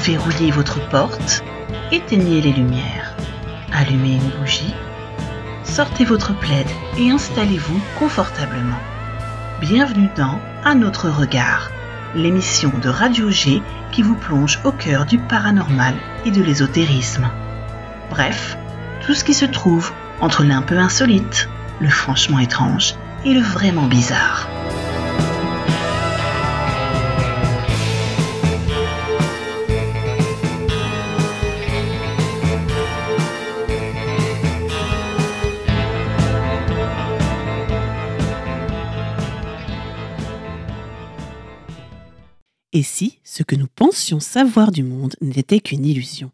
Verrouillez votre porte, éteignez les lumières, allumez une bougie, sortez votre plaid et installez-vous confortablement. Bienvenue dans Un autre regard, l'émission de Radio G qui vous plonge au cœur du paranormal et de l'ésotérisme. Bref, tout ce qui se trouve entre l'un peu insolite, le franchement étrange et le vraiment bizarre. Et si ce que nous pensions savoir du monde n'était qu'une illusion?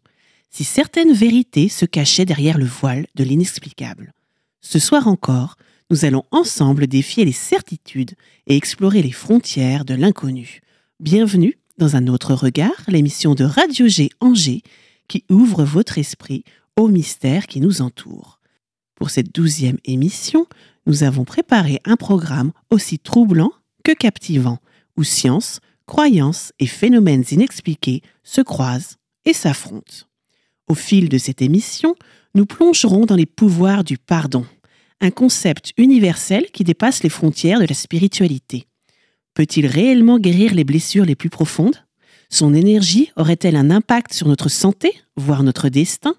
Si certaines vérités se cachaient derrière le voile de l'inexplicable? Ce soir encore, nous allons ensemble défier les certitudes et explorer les frontières de l'inconnu. Bienvenue dans Un autre regard, l'émission de Radio G Angers qui ouvre votre esprit aux mystères qui nous entourent. Pour cette 12e émission, nous avons préparé un programme aussi troublant que captivant, où science, croyances et phénomènes inexpliqués se croisent et s'affrontent. Au fil de cette émission, nous plongerons dans les pouvoirs du pardon, un concept universel qui dépasse les frontières de la spiritualité. Peut-il réellement guérir les blessures les plus profondes? Son énergie aurait-elle un impact sur notre santé, voire notre destin?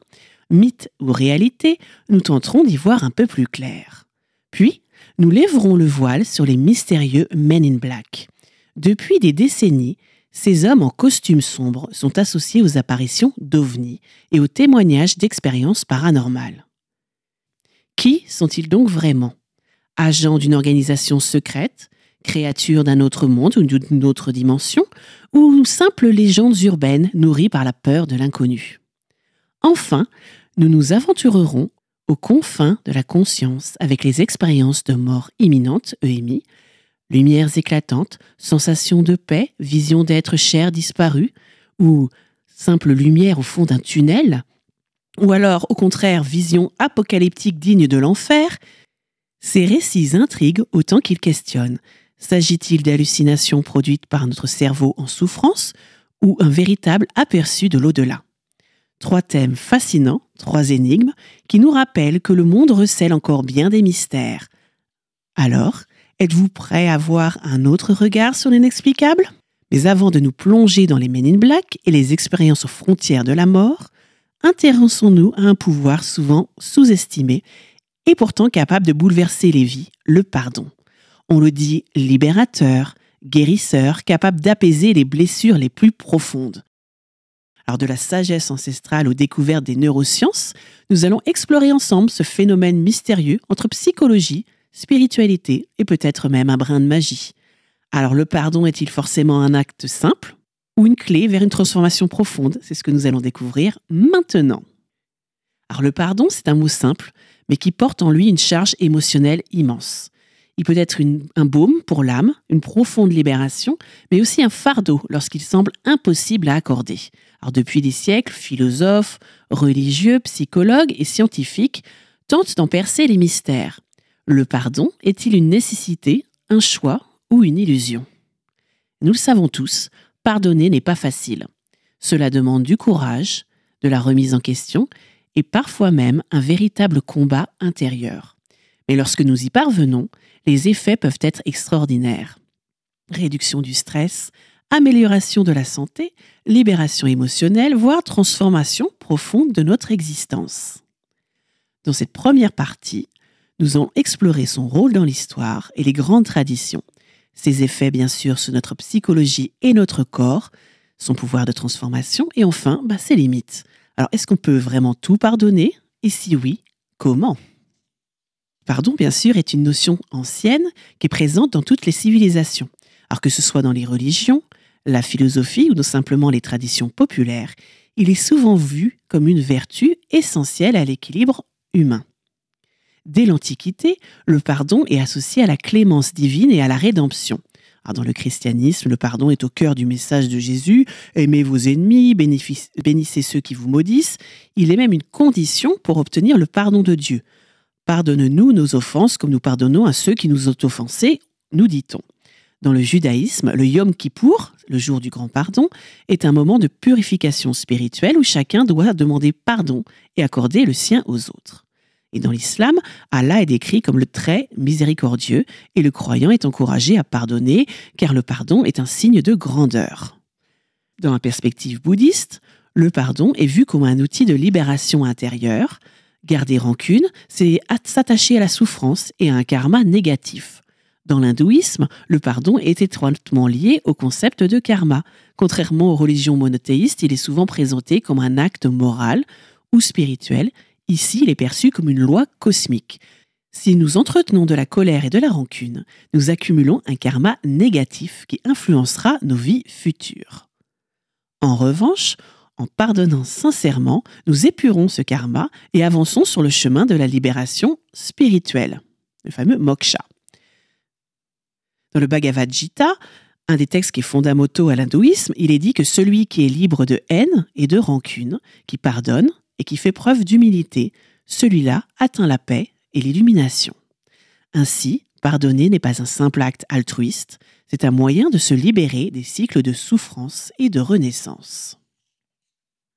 Mythe ou réalité, nous tenterons d'y voir un peu plus clair. Puis, nous lèverons le voile sur les mystérieux Men in Black. Depuis des décennies, ces hommes en costume sombre sont associés aux apparitions d'ovnis et aux témoignages d'expériences paranormales. Qui sont-ils donc vraiment? Agents d'une organisation secrète, créatures d'un autre monde ou d'une autre dimension, ou simples légendes urbaines nourries par la peur de l'inconnu? Enfin, nous nous aventurerons aux confins de la conscience avec les expériences de mort imminente, EMI, lumières éclatantes, sensations de paix, vision d'êtres chers disparus, ou simple lumière au fond d'un tunnel, ou alors au contraire vision apocalyptique digne de l'enfer. Ces récits intriguent autant qu'ils questionnent. S'agit-il d'hallucinations produites par notre cerveau en souffrance, ou un véritable aperçu de l'au-delà? 3 thèmes fascinants, 3 énigmes, qui nous rappellent que le monde recèle encore bien des mystères. Alors, êtes-vous prêt à voir un autre regard sur l'inexplicable? Mais avant de nous plonger dans les Men in Black et les expériences aux frontières de la mort, intéressons-nous à un pouvoir souvent sous-estimé et pourtant capable de bouleverser les vies, le pardon. On le dit libérateur, guérisseur, capable d'apaiser les blessures les plus profondes. Alors de la sagesse ancestrale aux découvertes des neurosciences, nous allons explorer ensemble ce phénomène mystérieux entre psychologie, spiritualité et peut-être même un brin de magie. Alors le pardon est-il forcément un acte simple ou une clé vers une transformation profonde? C'est ce que nous allons découvrir maintenant. Alors le pardon, c'est un mot simple, mais qui porte en lui une charge émotionnelle immense. Il peut être un baume pour l'âme, une profonde libération, mais aussi un fardeau lorsqu'il semble impossible à accorder. Alors depuis des siècles, philosophes, religieux, psychologues et scientifiques tentent d'en percer les mystères. Le pardon est-il une nécessité, un choix ou une illusion? Nous le savons tous, pardonner n'est pas facile. Cela demande du courage, de la remise en question et parfois même un véritable combat intérieur. Mais lorsque nous y parvenons, les effets peuvent être extraordinaires. Réduction du stress, amélioration de la santé, libération émotionnelle, voire transformation profonde de notre existence. Dans cette première partie, nous allons explorer son rôle dans l'histoire et les grandes traditions, ses effets bien sûr sur notre psychologie et notre corps, son pouvoir de transformation et enfin ses limites. Alors est-ce qu'on peut vraiment tout pardonner? Et si oui, comment? Pardon bien sûr est une notion ancienne qui est présente dans toutes les civilisations. Alors que ce soit dans les religions, la philosophie ou simplement les traditions populaires, il est souvent vu comme une vertu essentielle à l'équilibre humain. Dès l'Antiquité, le pardon est associé à la clémence divine et à la rédemption. Alors dans le christianisme, le pardon est au cœur du message de Jésus. Aimez vos ennemis, bénissez ceux qui vous maudissent. Il est même une condition pour obtenir le pardon de Dieu. Pardonne-nous nos offenses comme nous pardonnons à ceux qui nous ont offensés, nous dit-on. Dans le judaïsme, le Yom Kippour, le jour du grand pardon, est un moment de purification spirituelle où chacun doit demander pardon et accorder le sien aux autres. Et dans l'islam, Allah est décrit comme le très miséricordieux et le croyant est encouragé à pardonner car le pardon est un signe de grandeur. Dans la perspective bouddhiste, le pardon est vu comme un outil de libération intérieure. Garder rancune, c'est s'attacher à la souffrance et à un karma négatif. Dans l'hindouisme, le pardon est étroitement lié au concept de karma. Contrairement aux religions monothéistes, il est souvent présenté comme un acte moral ou spirituel. Ici, il est perçu comme une loi cosmique. Si nous entretenons de la colère et de la rancune, nous accumulons un karma négatif qui influencera nos vies futures. En revanche, en pardonnant sincèrement, nous épurons ce karma et avançons sur le chemin de la libération spirituelle, le fameux moksha. Dans le Bhagavad Gita, un des textes qui est fondamentaux à l'hindouisme, il est dit que celui qui est libre de haine et de rancune, qui pardonne et qui fait preuve d'humilité, celui-là atteint la paix et l'illumination. Ainsi, pardonner n'est pas un simple acte altruiste, c'est un moyen de se libérer des cycles de souffrance et de renaissance.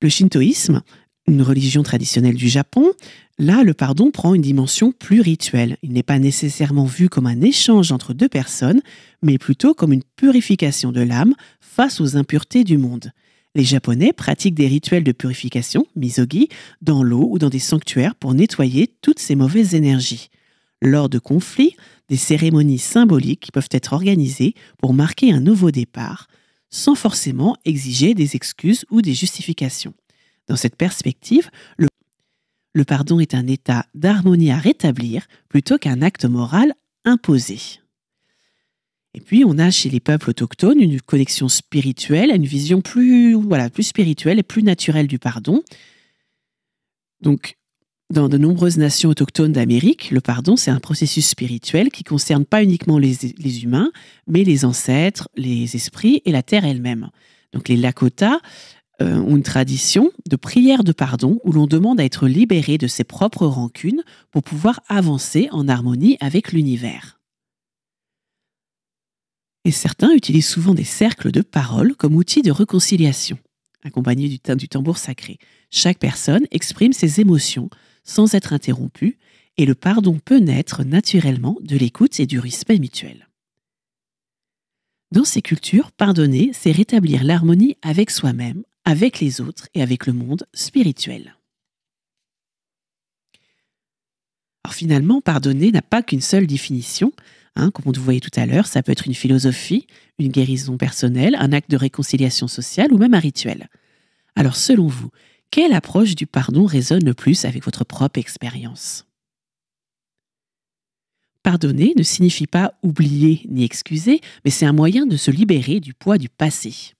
Le shintoïsme, une religion traditionnelle du Japon, là, le pardon prend une dimension plus rituelle. Il n'est pas nécessairement vu comme un échange entre deux personnes, mais plutôt comme une purification de l'âme face aux impuretés du monde. Les Japonais pratiquent des rituels de purification, misogi, dans l'eau ou dans des sanctuaires pour nettoyer toutes ces mauvaises énergies. Lors de conflits, des cérémonies symboliques peuvent être organisées pour marquer un nouveau départ, sans forcément exiger des excuses ou des justifications. Dans cette perspective, le pardon est un état d'harmonie à rétablir plutôt qu'un acte moral imposé. Et puis, on a chez les peuples autochtones une connexion spirituelle, une vision plus spirituelle et plus naturelle du pardon. Donc, dans de nombreuses nations autochtones d'Amérique, le pardon, c'est un processus spirituel qui concerne pas uniquement les humains, mais les ancêtres, les esprits et la terre elle-même. Donc, les Lakota ont une tradition de prière de pardon où l'on demande à être libéré de ses propres rancunes pour pouvoir avancer en harmonie avec l'univers. Et certains utilisent souvent des cercles de parole comme outil de réconciliation, accompagnés du tambour sacré. Chaque personne exprime ses émotions sans être interrompue et le pardon peut naître naturellement de l'écoute et du respect mutuel. Dans ces cultures, pardonner, c'est rétablir l'harmonie avec soi-même, avec les autres et avec le monde spirituel. Alors finalement, pardonner n'a pas qu'une seule définition. Comme on le voyait tout à l'heure, ça peut être une philosophie, une guérison personnelle, un acte de réconciliation sociale ou même un rituel. Alors selon vous, quelle approche du pardon résonne le plus avec votre propre expérience ? Pardonner ne signifie pas oublier ni excuser, mais c'est un moyen de se libérer du poids du passé.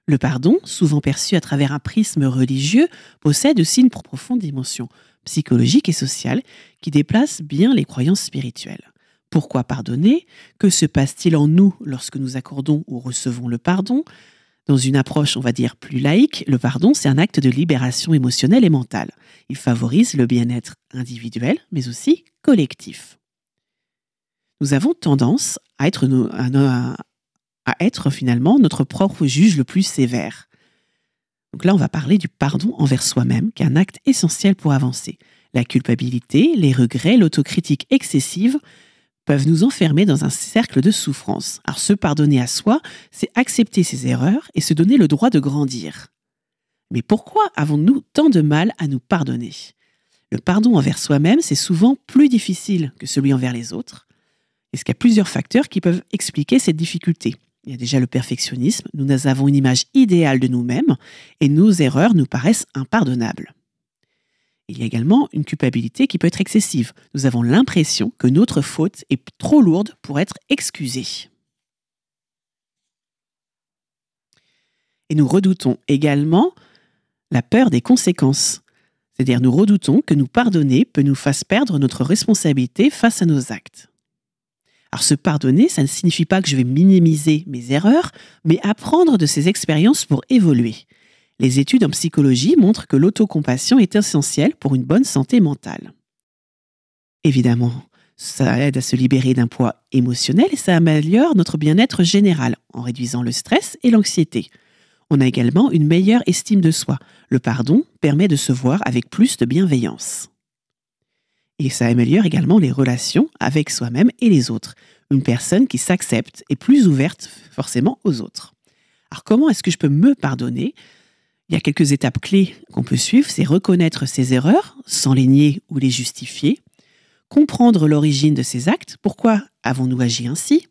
Le pardon, souvent perçu à travers un prisme religieux, possède aussi une profonde dimension psychologique et sociale qui déplace bien les croyances spirituelles. Pourquoi pardonner ? Que se passe-t-il en nous lorsque nous accordons ou recevons le pardon ? Dans une approche, on va dire, plus laïque, le pardon, c'est un acte de libération émotionnelle et mentale. Il favorise le bien-être individuel, mais aussi collectif. Nous avons tendance à être finalement notre propre juge le plus sévère. Donc là, on va parler du pardon envers soi-même, qui est un acte essentiel pour avancer. La culpabilité, les regrets, l'autocritique excessive peuvent nous enfermer dans un cercle de souffrance. Alors se pardonner à soi, c'est accepter ses erreurs et se donner le droit de grandir. Mais pourquoi avons-nous tant de mal à nous pardonner ? Le pardon envers soi-même, c'est souvent plus difficile que celui envers les autres. Est-ce qu'il y a plusieurs facteurs qui peuvent expliquer cette difficulté ? Il y a déjà le perfectionnisme, nous avons une image idéale de nous-mêmes et nos erreurs nous paraissent impardonnables. Il y a également une culpabilité qui peut être excessive. Nous avons l'impression que notre faute est trop lourde pour être excusée. Et nous redoutons également la peur des conséquences. C'est-à-dire nous redoutons que nous pardonner peut nous faire perdre notre responsabilité face à nos actes. Alors se pardonner, ça ne signifie pas que je vais minimiser mes erreurs, mais apprendre de ces expériences pour évoluer. Les études en psychologie montrent que l'autocompassion est essentielle pour une bonne santé mentale. Évidemment, Ça aide à se libérer d'un poids émotionnel et ça améliore notre bien-être général en réduisant le stress et l'anxiété. On a également une meilleure estime de soi. Le pardon permet de se voir avec plus de bienveillance. Et ça améliore également les relations avec soi-même et les autres. Une personne qui s'accepte est plus ouverte forcément aux autres. Alors comment est-ce que je peux me pardonner ? Il y a quelques étapes clés qu'on peut suivre, c'est reconnaître ses erreurs sans les nier ou les justifier, comprendre l'origine de ses actes, pourquoi avons-nous agi ainsi,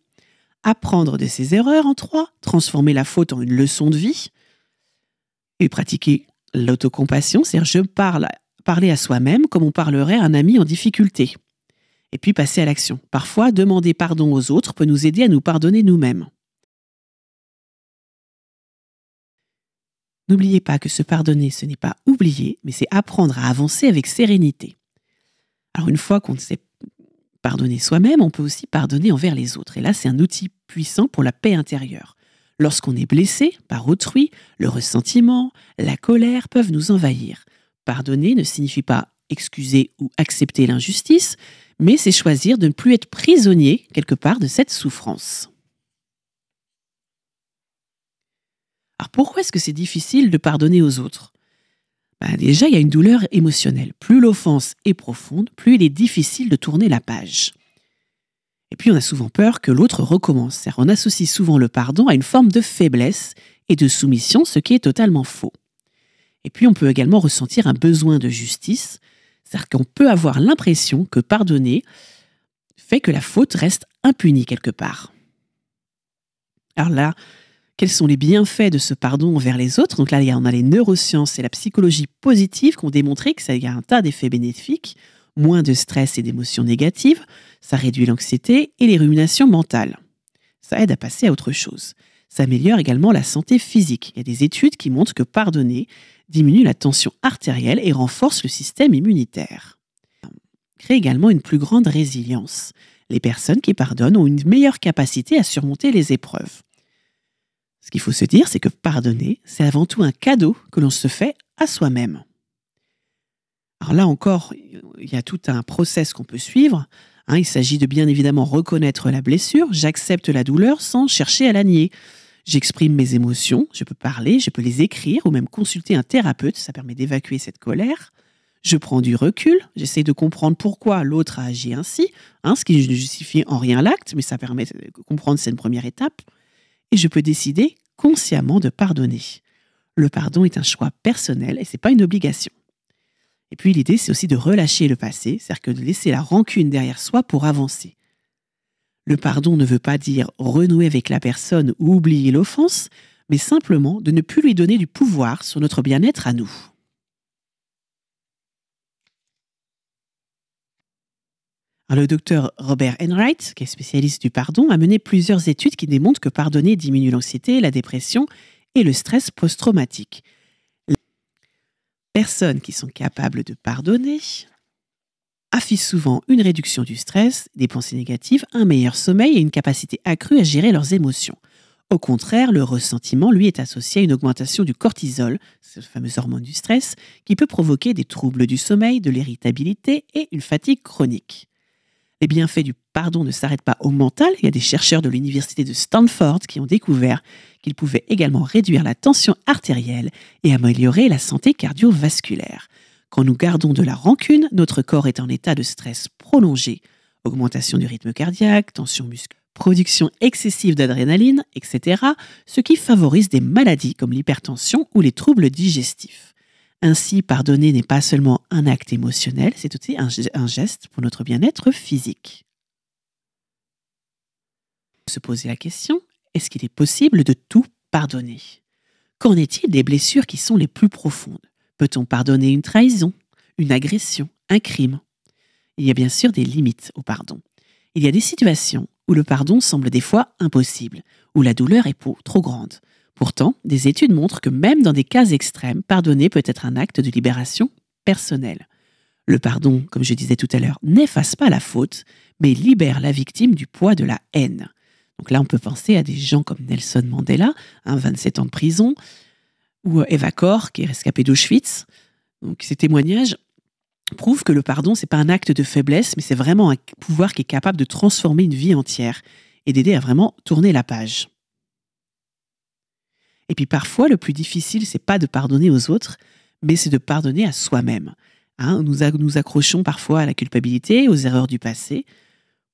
apprendre de ses erreurs en 3, transformer la faute en une leçon de vie et pratiquer l'autocompassion, c'est-à-dire parler à soi-même comme on parlerait à un ami en difficulté. Et puis passer à l'action. Parfois, demander pardon aux autres peut nous aider à nous pardonner nous-mêmes. N'oubliez pas que se pardonner, ce n'est pas oublier, mais c'est apprendre à avancer avec sérénité. Alors une fois qu'on sait pardonner soi-même, on peut aussi pardonner envers les autres. Et là, c'est un outil puissant pour la paix intérieure. Lorsqu'on est blessé par autrui, le ressentiment, la colère peuvent nous envahir. Pardonner ne signifie pas excuser ou accepter l'injustice, mais c'est choisir de ne plus être prisonnier quelque part de cette souffrance. Alors pourquoi est-ce que c'est difficile de pardonner aux autres ? Déjà, il y a une douleur émotionnelle. Plus l'offense est profonde, plus il est difficile de tourner la page. Et puis on a souvent peur que l'autre recommence. On associe souvent le pardon à une forme de faiblesse et de soumission, ce qui est totalement faux. Et puis on peut également ressentir un besoin de justice, c'est-à-dire qu'on peut avoir l'impression que pardonner fait que la faute reste impunie quelque part. Alors là, quels sont les bienfaits de ce pardon envers les autres ? Donc là, on a les neurosciences et la psychologie positive qui ont démontré que ça y a un tas d'effets bénéfiques, moins de stress et d'émotions négatives, ça réduit l'anxiété et les ruminations mentales. Ça aide à passer à autre chose. Ça améliore également la santé physique. Il y a des études qui montrent que pardonner diminue la tension artérielle et renforce le système immunitaire. Crée également une plus grande résilience. Les personnes qui pardonnent ont une meilleure capacité à surmonter les épreuves. Ce qu'il faut se dire, c'est que pardonner, c'est avant tout un cadeau que l'on se fait à soi-même. Alors là encore, il y a tout un process qu'on peut suivre. Il s'agit de bien évidemment reconnaître la blessure. J'accepte la douleur sans chercher à la nier. J'exprime mes émotions, je peux parler, je peux les écrire ou même consulter un thérapeute, ça permet d'évacuer cette colère. Je prends du recul, j'essaie de comprendre pourquoi l'autre a agi ainsi, ce qui ne justifie en rien l'acte, mais ça permet de comprendre, c'est une première étape. Et je peux décider consciemment de pardonner. Le pardon est un choix personnel et ce n'est pas une obligation. Et puis l'idée, c'est aussi de relâcher le passé, c'est-à-dire que de laisser la rancune derrière soi pour avancer. Le pardon ne veut pas dire renouer avec la personne ou oublier l'offense, mais simplement de ne plus lui donner du pouvoir sur notre bien-être à nous. Alors, le docteur Robert Enright, qui est spécialiste du pardon, a mené plusieurs études qui démontrent que pardonner diminue l'anxiété, la dépression et le stress post-traumatique. Les personnes qui sont capables de pardonner affichent souvent une réduction du stress, des pensées négatives, un meilleur sommeil et une capacité accrue à gérer leurs émotions. Au contraire, le ressentiment, lui, est associé à une augmentation du cortisol, c'est la fameuse hormone du stress, qui peut provoquer des troubles du sommeil, de l'irritabilité et une fatigue chronique. Les bienfaits du pardon ne s'arrêtent pas au mental. Il y a des chercheurs de l'université de Stanford qui ont découvert qu'il pouvait également réduire la tension artérielle et améliorer la santé cardiovasculaire. Quand nous gardons de la rancune, notre corps est en état de stress prolongé. Augmentation du rythme cardiaque, tension musculaire, production excessive d'adrénaline, etc., ce qui favorise des maladies comme l'hypertension ou les troubles digestifs. Ainsi, pardonner n'est pas seulement un acte émotionnel, c'est aussi un geste pour notre bien-être physique. Se poser la question, est-ce qu'il est possible de tout pardonner ? Qu'en est-il des blessures qui sont les plus profondes ? Peut-on pardonner une trahison, une agression, un crime ? Il y a bien sûr des limites au pardon. Il y a des situations où le pardon semble des fois impossible, où la douleur est trop grande. Pourtant, des études montrent que même dans des cas extrêmes, pardonner peut être un acte de libération personnelle. Le pardon, comme je disais tout à l'heure, n'efface pas la faute, mais libère la victime du poids de la haine. Donc là, on peut penser à des gens comme Nelson Mandela, 27 ans de prison, ou Eva Kor, qui est rescapée d'Auschwitz. Donc ces témoignages prouve que le pardon, c'est pas un acte de faiblesse, mais c'est vraiment un pouvoir qui est capable de transformer une vie entière et d'aider à vraiment tourner la page. Et puis parfois, le plus difficile, c'est pas de pardonner aux autres, mais c'est de pardonner à soi-même. Nous accrochons parfois à la culpabilité, aux erreurs du passé.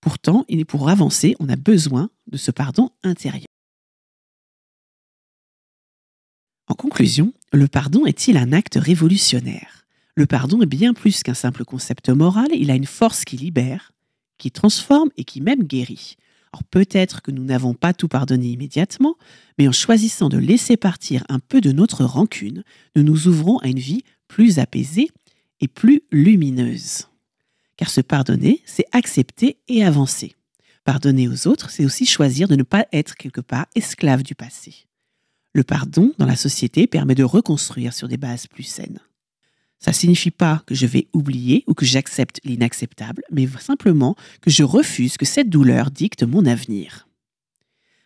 Pourtant, pour avancer, on a besoin de ce pardon intérieur. En conclusion, le pardon est-il un acte révolutionnaire ? Le pardon est bien plus qu'un simple concept moral, il a une force qui libère, qui transforme et qui même guérit. Alors peut-être que nous n'avons pas tout pardonné immédiatement, mais en choisissant de laisser partir un peu de notre rancune, nous nous ouvrons à une vie plus apaisée et plus lumineuse. Car se pardonner, c'est accepter et avancer. Pardonner aux autres, c'est aussi choisir de ne pas être quelque part esclave du passé. Le pardon dans la société permet de reconstruire sur des bases plus saines. Ça ne signifie pas que je vais oublier ou que j'accepte l'inacceptable, mais simplement que je refuse que cette douleur dicte mon avenir.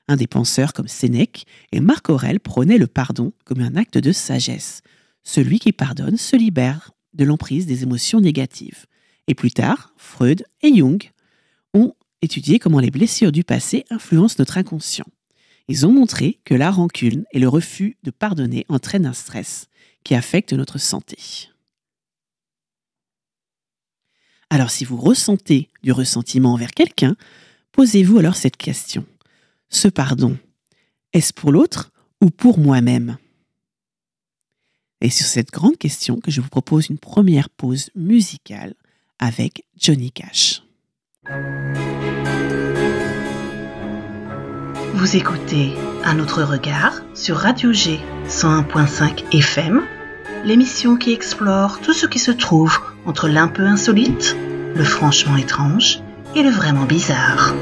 Un des penseurs comme Sénèque et Marc Aurèle prônaient le pardon comme un acte de sagesse. Celui qui pardonne se libère de l'emprise des émotions négatives. Et plus tard, Freud et Jung ont étudié comment les blessures du passé influencent notre inconscient. Ils ont montré que la rancune et le refus de pardonner entraînent un stress qui affecte notre santé. Alors si vous ressentez du ressentiment envers quelqu'un, posez-vous alors cette question. Ce pardon, est-ce pour l'autre ou pour moi-même ? Et sur cette grande question que je vous propose une première pause musicale avec Johnny Cash. Vous écoutez Un autre regard sur Radio G 101.5 FM, l'émission qui explore tout ce qui se trouve entre l'un peu insolite, le franchement étrange et le vraiment bizarre.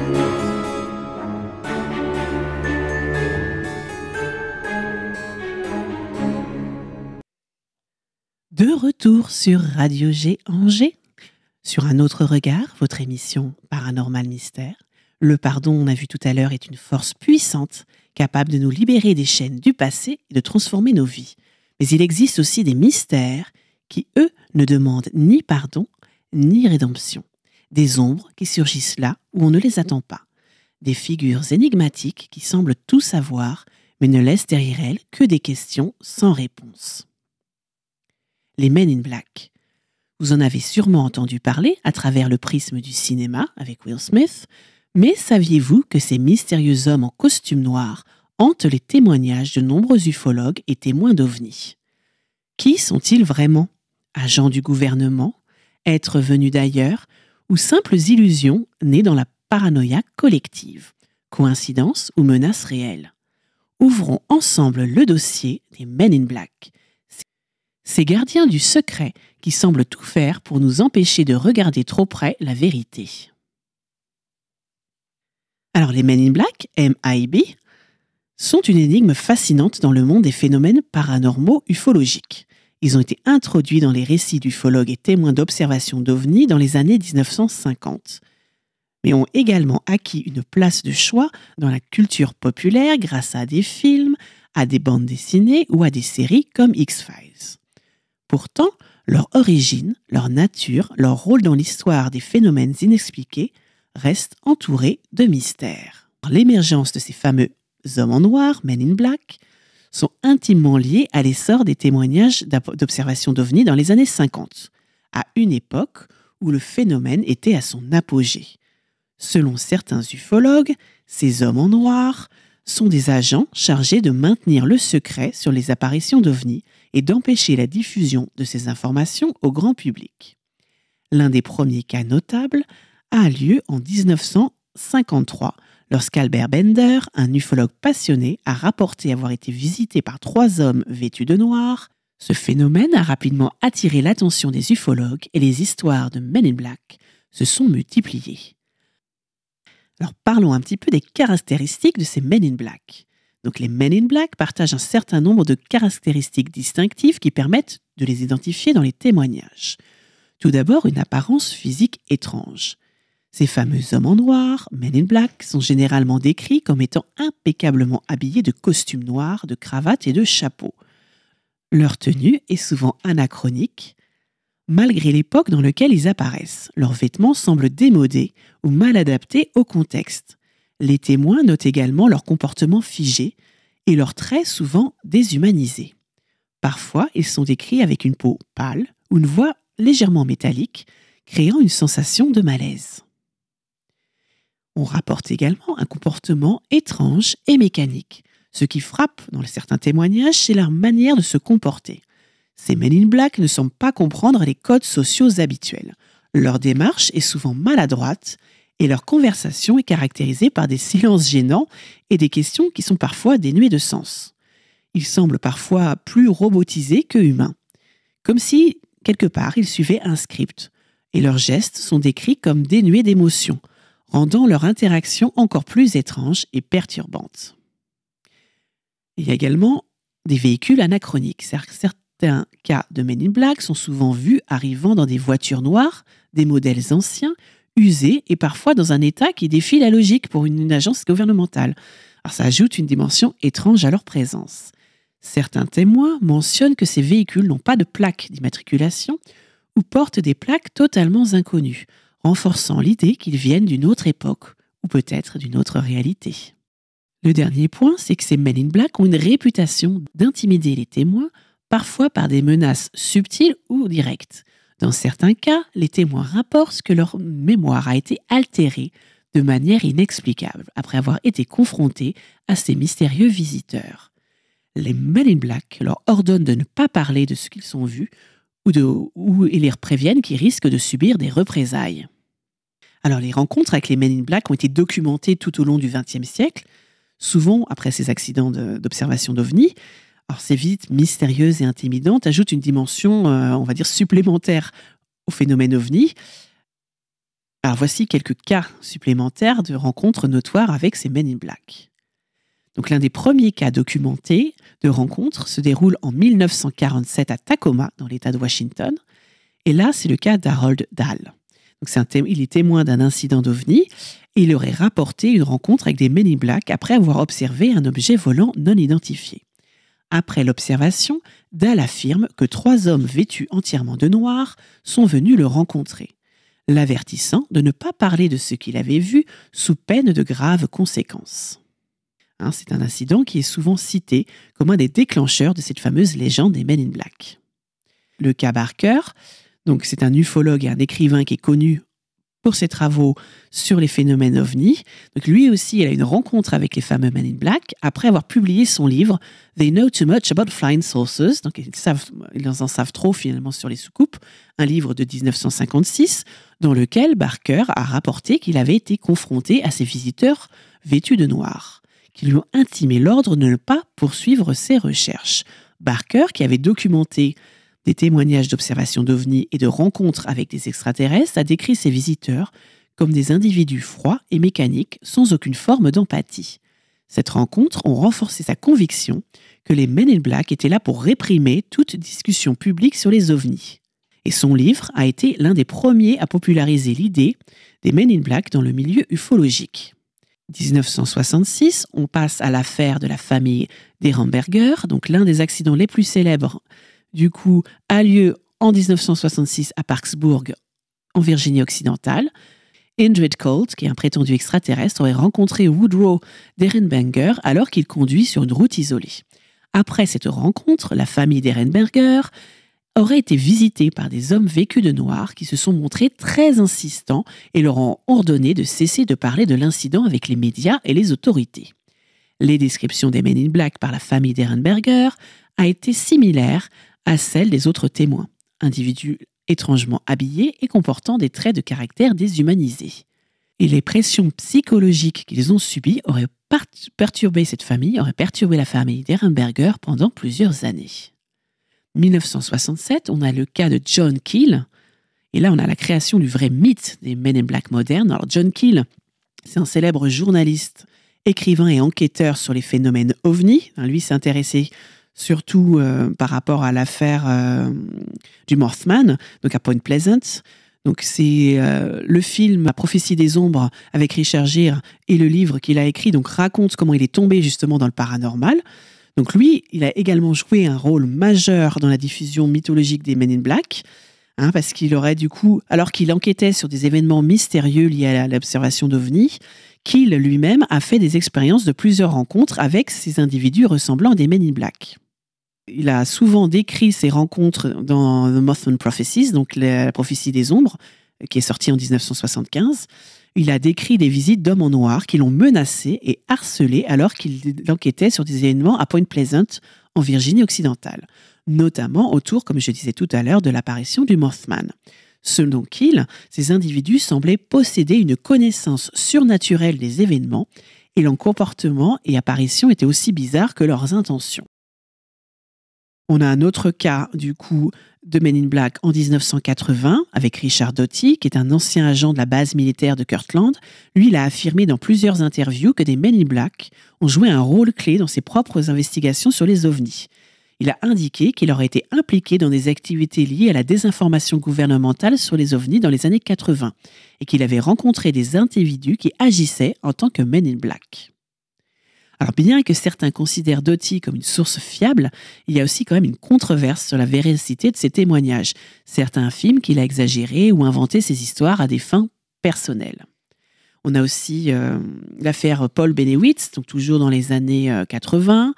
De retour sur Radio G Angers, sur Un autre regard, votre émission Paranormal Mystère. Le pardon, on a vu tout à l'heure, est une force puissante, capable de nous libérer des chaînes du passé et de transformer nos vies. Mais il existe aussi des mystères qui, eux, ne demandent ni pardon, ni rédemption. Des ombres qui surgissent là où on ne les attend pas. Des figures énigmatiques qui semblent tout savoir, mais ne laissent derrière elles que des questions sans réponse. Les Men in Black. Vous en avez sûrement entendu parler à travers le prisme du cinéma avec Will Smith, mais saviez-vous que ces mystérieux hommes en costume noir hantent les témoignages de nombreux ufologues et témoins d'OVNI ? Qui sont-ils vraiment ? Agents du gouvernement ? Êtres venus d'ailleurs ? Ou simples illusions nées dans la paranoïa collective ? Coïncidence ou menace réelle ? Ouvrons ensemble le dossier des Men in Black. Ces gardiens du secret qui semblent tout faire pour nous empêcher de regarder trop près la vérité. Alors les Men in Black, MIB, sont une énigme fascinante dans le monde des phénomènes paranormaux ufologiques. Ils ont été introduits dans les récits d'ufologues et témoins d'observations d'OVNI dans les années 1950, mais ont également acquis une place de choix dans la culture populaire grâce à des films, à des bandes dessinées ou à des séries comme X-Files. Pourtant, leur origine, leur nature, leur rôle dans l'histoire des phénomènes inexpliqués restent entourés de mystères. L'émergence de ces fameux hommes en noir, Men in Black, sont intimement liés à l'essor des témoignages d'observation d'OVNI dans les années 50, à une époque où le phénomène était à son apogée. Selon certains ufologues, ces hommes en noir sont des agents chargés de maintenir le secret sur les apparitions d'OVNI et d'empêcher la diffusion de ces informations au grand public. L'un des premiers cas notables a lieu en 1953, lorsqu'Albert Bender, un ufologue passionné, a rapporté avoir été visité par 3 hommes vêtus de noir. Ce phénomène a rapidement attiré l'attention des ufologues et les histoires de Men in Black se sont multipliées. Alors parlons un petit peu des caractéristiques de ces Men in Black. Donc les Men in Black partagent un certain nombre de caractéristiques distinctives qui permettent de les identifier dans les témoignages. Tout d'abord, une apparence physique étrange. Ces fameux hommes en noir, Men in Black, sont généralement décrits comme étant impeccablement habillés de costumes noirs, de cravates et de chapeaux. Leur tenue est souvent anachronique. malgré l'époque dans laquelle ils apparaissent. Leurs vêtements semblent démodés ou mal adaptés au contexte. Les témoins notent également leur comportement figé et leurs traits souvent déshumanisés. Parfois, ils sont décrits avec une peau pâle ou une voix légèrement métallique, créant une sensation de malaise. On rapporte également un comportement étrange et mécanique. Ce qui frappe dans certains témoignages, c'est leur manière de se comporter. Ces Men in Black ne semblent pas comprendre les codes sociaux habituels. Leur démarche est souvent maladroite et leur conversation est caractérisée par des silences gênants et des questions qui sont parfois dénuées de sens. Ils semblent parfois plus robotisés que humains, comme si, quelque part, ils suivaient un script, et leurs gestes sont décrits comme dénués d'émotion, rendant leur interaction encore plus étrange et perturbante. Il y a également des véhicules anachroniques. Certains cas de Men in Black sont souvent vus arrivant dans des voitures noires, des modèles anciens, usés et parfois dans un état qui défie la logique pour une agence gouvernementale. Alors ça ajoute une dimension étrange à leur présence. Certains témoins mentionnent que ces véhicules n'ont pas de plaque d'immatriculation ou portent des plaques totalement inconnues, renforçant l'idée qu'ils viennent d'une autre époque ou peut-être d'une autre réalité. Le dernier point, c'est que ces Men in Black ont une réputation d'intimider les témoins, parfois par des menaces subtiles ou directes. Dans certains cas, les témoins rapportent que leur mémoire a été altérée de manière inexplicable après avoir été confrontés à ces mystérieux visiteurs. Les Men in Black leur ordonnent de ne pas parler de ce qu'ils ont vu ou ils les préviennent qu'ils risquent de subir des représailles. Alors, les rencontres avec les Men in Black ont été documentées tout au long du XXe siècle, souvent après ces accidents d'observation d'OVNI. Alors, ces visites mystérieuses et intimidantes ajoutent une dimension, on va dire, supplémentaire au phénomène OVNI. Alors, voici quelques cas supplémentaires de rencontres notoires avec ces Men in Black. Donc, l'un des premiers cas documentés de rencontres se déroule en 1947 à Tacoma, dans l'État de Washington. Et là, c'est le cas d'Harold Dahl. Donc, il est témoin d'un incident d'OVNI et il aurait rapporté une rencontre avec des Men in Black après avoir observé un objet volant non identifié. Après l'observation, Dahl affirme que 3 hommes vêtus entièrement de noir sont venus le rencontrer, l'avertissant de ne pas parler de ce qu'il avait vu sous peine de graves conséquences. C'est un incident qui est souvent cité comme un des déclencheurs de cette fameuse légende des Men in Black. Le cas Barker, donc c'est un ufologue et un écrivain qui est connu pour ses travaux sur les phénomènes OVNI. Donc lui aussi, il a une rencontre avec les fameux Men in Black après avoir publié son livre « They Know Too Much About Flying Saucers ». Donc ils en savent trop finalement sur les soucoupes, un livre de 1956 dans lequel Barker a rapporté qu'il avait été confronté à ces visiteurs vêtus de noir, qui lui ont intimé l'ordre de ne pas poursuivre ses recherches. Barker, qui avait documenté des témoignages d'observations d'OVNI et de rencontres avec des extraterrestres, a décrit ces visiteurs comme des individus froids et mécaniques sans aucune forme d'empathie. Cette rencontre a renforcé sa conviction que les Men in Black étaient là pour réprimer toute discussion publique sur les OVNI. Et son livre a été l'un des premiers à populariser l'idée des Men in Black dans le milieu ufologique. 1966, on passe à l'affaire de la famille d'Ehrenberger. Donc l'un des accidents les plus célèbres, du coup, a lieu en 1966 à Parksburg, en Virginie occidentale. Indrid Colt, qui est un prétendu extraterrestre, aurait rencontré Woodrow d'Ehrenberger alors qu'il conduit sur une route isolée. Après cette rencontre, la famille d'Ehrenberger aurait été visitée par des hommes vêtus de noir qui se sont montrés très insistants et leur ont ordonné de cesser de parler de l'incident avec les médias et les autorités. Les descriptions des Men in Black par la famille d'Ehrenberger a été similaire à celle des autres témoins, individus étrangement habillés et comportant des traits de caractère déshumanisés. Et les pressions psychologiques qu'ils ont subies auraient perturbé cette famille, auraient perturbé la famille d'Ehrenberger pendant plusieurs années. 1967, on a le cas de John Keel, et là on a la création du vrai mythe des Men in Black modernes. Alors John Keel, c'est un célèbre journaliste, écrivain et enquêteur sur les phénomènes OVNI. Lui s'est intéressé surtout par rapport à l'affaire du Mothman, donc à Point Pleasant. Donc c'est le film La prophétie des ombres avec Richard Gere et le livre qu'il a écrit donc raconte comment il est tombé justement dans le paranormal. Donc lui, il a également joué un rôle majeur dans la diffusion mythologique des Men in Black. parce qu'il aurait du coup, alors qu'il enquêtait sur des événements mystérieux liés à l'observation d'OVNI, qu'il lui-même a fait des expériences de plusieurs rencontres avec ces individus ressemblant à des Men in Black. Il a souvent décrit ces rencontres dans The Mothman Prophecies, donc la prophétie des ombres, qui est sortie en 1975. Il a décrit des visites d'hommes en noir qui l'ont menacé et harcelé alors qu'il enquêtait sur des événements à Point Pleasant, en Virginie occidentale, notamment autour, comme je disais tout à l'heure, de l'apparition du Mothman. Selon Keel, ces individus semblaient posséder une connaissance surnaturelle des événements et leur comportement et apparition étaient aussi bizarres que leurs intentions. On a un autre cas, du coup, de Men in Black en 1980 avec Richard Doty, qui est un ancien agent de la base militaire de Kirtland. Lui, il a affirmé dans plusieurs interviews que des Men in Black ont joué un rôle clé dans ses propres investigations sur les ovnis. Il a indiqué qu'il aurait été impliqué dans des activités liées à la désinformation gouvernementale sur les ovnis dans les années 80 et qu'il avait rencontré des individus qui agissaient en tant que Men in Black. Alors bien que certains considèrent Doty comme une source fiable, il y a aussi quand même une controverse sur la véracité de ses témoignages. Certains affirment qu'il a exagéré ou inventé ses histoires à des fins personnelles. On a aussi l'affaire Paul Bennewitz, donc toujours dans les années 80.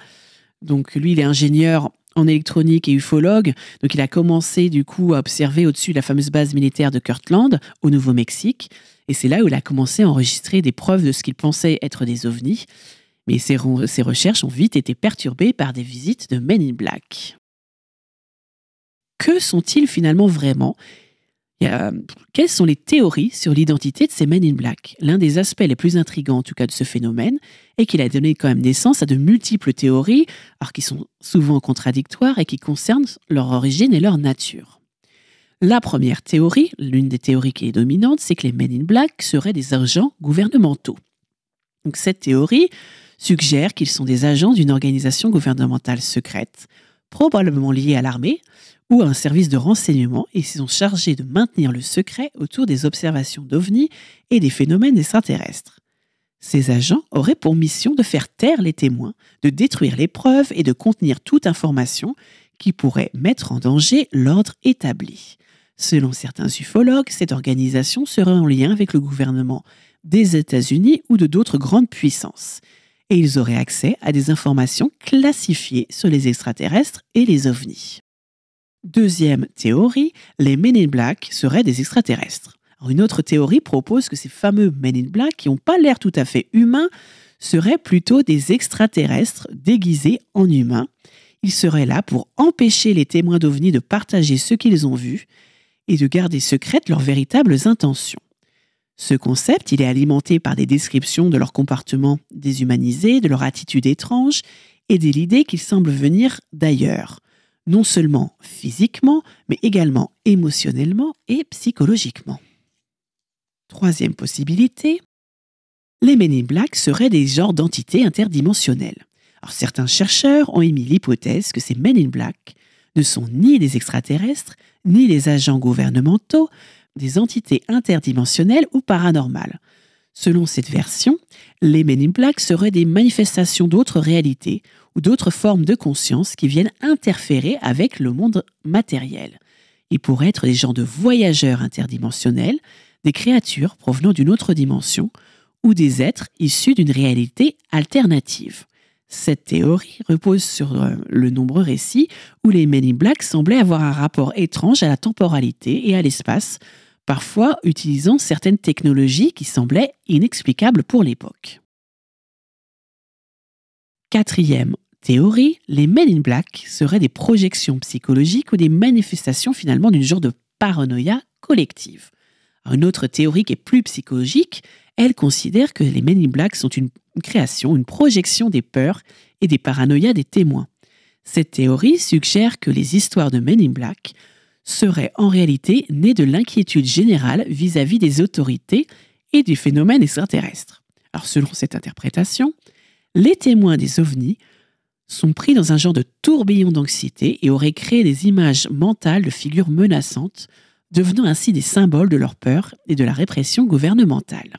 Donc lui, il est ingénieur en électronique et ufologue. Donc il a commencé du coup à observer au-dessus de la fameuse base militaire de Kirtland, au Nouveau-Mexique. Et c'est là où il a commencé à enregistrer des preuves de ce qu'il pensait être des ovnis. Mais ses recherches ont vite été perturbées par des visites de Men in Black. Que sont-ils finalement vraiment ? Quelles sont les théories sur l'identité de ces Men in Black ? L'un des aspects les plus intrigants en tout cas de ce phénomène est qu'il a donné quand même naissance à de multiples théories, alors qui sont souvent contradictoires et qui concernent leur origine et leur nature. La première théorie, l'une des théories qui est dominante, c'est que les Men in Black seraient des agents gouvernementaux. Donc cette théorie suggère qu'ils sont des agents d'une organisation gouvernementale secrète, probablement liée à l'armée ou à un service de renseignement, et ils sont chargés de maintenir le secret autour des observations d'OVNI et des phénomènes extraterrestres. Ces agents auraient pour mission de faire taire les témoins, de détruire les preuves et de contenir toute information qui pourrait mettre en danger l'ordre établi. Selon certains ufologues, cette organisation serait en lien avec le gouvernement des États-Unis ou de d'autres grandes puissances. Et ils auraient accès à des informations classifiées sur les extraterrestres et les ovnis. Deuxième théorie, les Men in Black seraient des extraterrestres. Alors une autre théorie propose que ces fameux Men in Black, qui n'ont pas l'air tout à fait humains, seraient plutôt des extraterrestres déguisés en humains. Ils seraient là pour empêcher les témoins d'ovnis de partager ce qu'ils ont vu et de garder secrètes leurs véritables intentions. Ce concept, il est alimenté par des descriptions de leur comportement déshumanisé, de leur attitude étrange et de l'idée qu'ils semblent venir d'ailleurs, non seulement physiquement, mais également émotionnellement et psychologiquement. Troisième possibilité, les Men in Black seraient des genres d'entités interdimensionnelles. Alors, certains chercheurs ont émis l'hypothèse que ces Men in Black ne sont ni des extraterrestres, ni des agents gouvernementaux, des entités interdimensionnelles ou paranormales. Selon cette version, les Men in Black seraient des manifestations d'autres réalités ou d'autres formes de conscience qui viennent interférer avec le monde matériel. Ils pourraient être des genres de voyageurs interdimensionnels, des créatures provenant d'une autre dimension ou des êtres issus d'une réalité alternative. Cette théorie repose sur le nombreux récits où les Men in Black semblaient avoir un rapport étrange à la temporalité et à l'espace, parfois utilisant certaines technologies qui semblaient inexplicables pour l'époque. Quatrième théorie, les Men in Black seraient des projections psychologiques ou des manifestations finalement d'une genre de paranoïa collective. Une autre théorie qui est plus psychologique, elle considère que les Men in Black sont une création, une projection des peurs et des paranoïas des témoins. Cette théorie suggère que les histoires de Men in Black seraient en réalité nées de l'inquiétude générale vis-à-vis des autorités et du phénomène extraterrestre. Alors selon cette interprétation, les témoins des ovnis sont pris dans un genre de tourbillon d'anxiété et auraient créé des images mentales de figures menaçantes, devenant ainsi des symboles de leur peur et de la répression gouvernementale.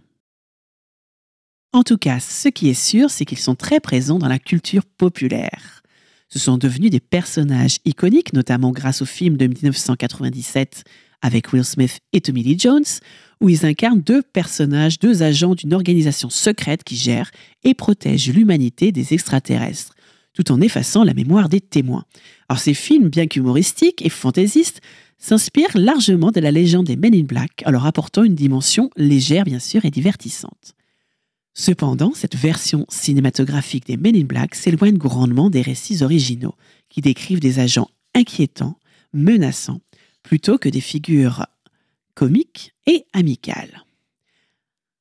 En tout cas, ce qui est sûr, c'est qu'ils sont très présents dans la culture populaire. Ce sont devenus des personnages iconiques, notamment grâce au film de 1997 avec Will Smith et Tommy Lee Jones, où ils incarnent deux agents d'une organisation secrète qui gère et protège l'humanité des extraterrestres, tout en effaçant la mémoire des témoins. Alors ces films, bien qu'humoristiques et fantaisistes, s'inspirent largement de la légende des Men in Black, en leur apportant une dimension légère bien sûr et divertissante. Cependant, cette version cinématographique des Men in Black s'éloigne grandement des récits originaux, qui décrivent des agents inquiétants, menaçants, plutôt que des figures comiques et amicales.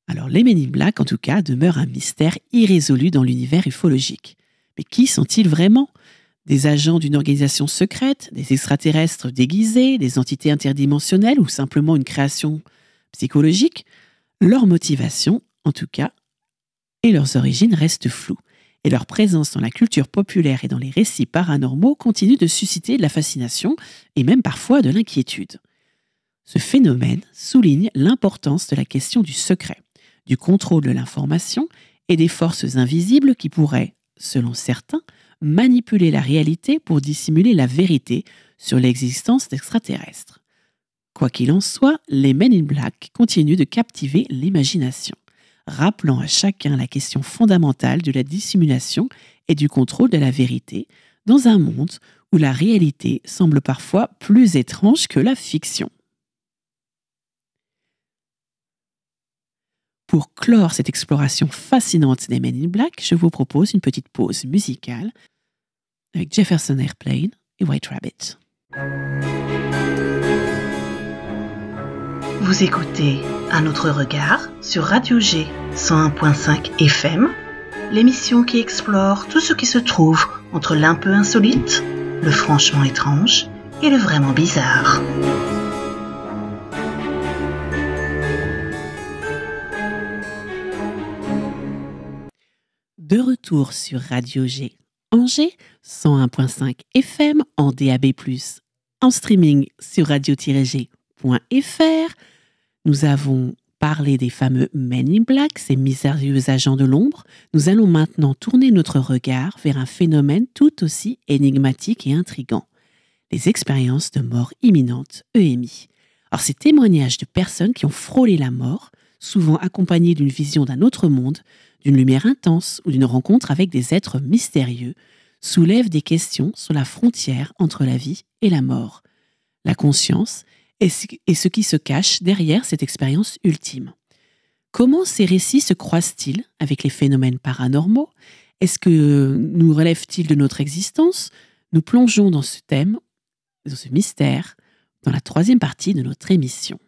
Alors les Men in Black, en tout cas, demeurent un mystère irrésolu dans l'univers ufologique. Mais qui sont-ils vraiment ? Des agents d'une organisation secrète, des extraterrestres déguisés, des entités interdimensionnelles ou simplement une création psychologique ? Leur motivation, en tout cas, et leurs origines restent floues. Et leur présence dans la culture populaire et dans les récits paranormaux continue de susciter de la fascination et même parfois de l'inquiétude. Ce phénomène souligne l'importance de la question du secret, du contrôle de l'information et des forces invisibles qui pourraient, selon certains, manipuler la réalité pour dissimuler la vérité sur l'existence d'extraterrestres. Quoi qu'il en soit, les Men in Black continuent de captiver l'imagination, rappelant à chacun la question fondamentale de la dissimulation et du contrôle de la vérité dans un monde où la réalité semble parfois plus étrange que la fiction. Pour clore cette exploration fascinante des Men in Black, je vous propose une petite pause musicale avec Jefferson Airplane et White Rabbit. Vous écoutez Un autre regard sur Radio G 101.5 FM, l'émission qui explore tout ce qui se trouve entre l'un peu insolite, le franchement étrange et le vraiment bizarre. De retour sur Radio G Angers, 101.5 FM en DAB+, en streaming sur radio-g.fr. Nous avons parlé des fameux Men in Black, ces mystérieux agents de l'ombre. Nous allons maintenant tourner notre regard vers un phénomène tout aussi énigmatique et intrigant, les expériences de mort imminente, EMI. Alors, ces témoignages de personnes qui ont frôlé la mort, souvent accompagnés d'une vision d'un autre monde, d'une lumière intense ou d'une rencontre avec des êtres mystérieux, soulèvent des questions sur la frontière entre la vie et la mort, la conscience et ce qui se cache derrière cette expérience ultime. Comment ces récits se croisent-ils avec les phénomènes paranormaux ? Est-ce que nous relèvent-ils de notre existence ? Nous plongeons dans ce thème, dans ce mystère, dans la troisième partie de notre émission.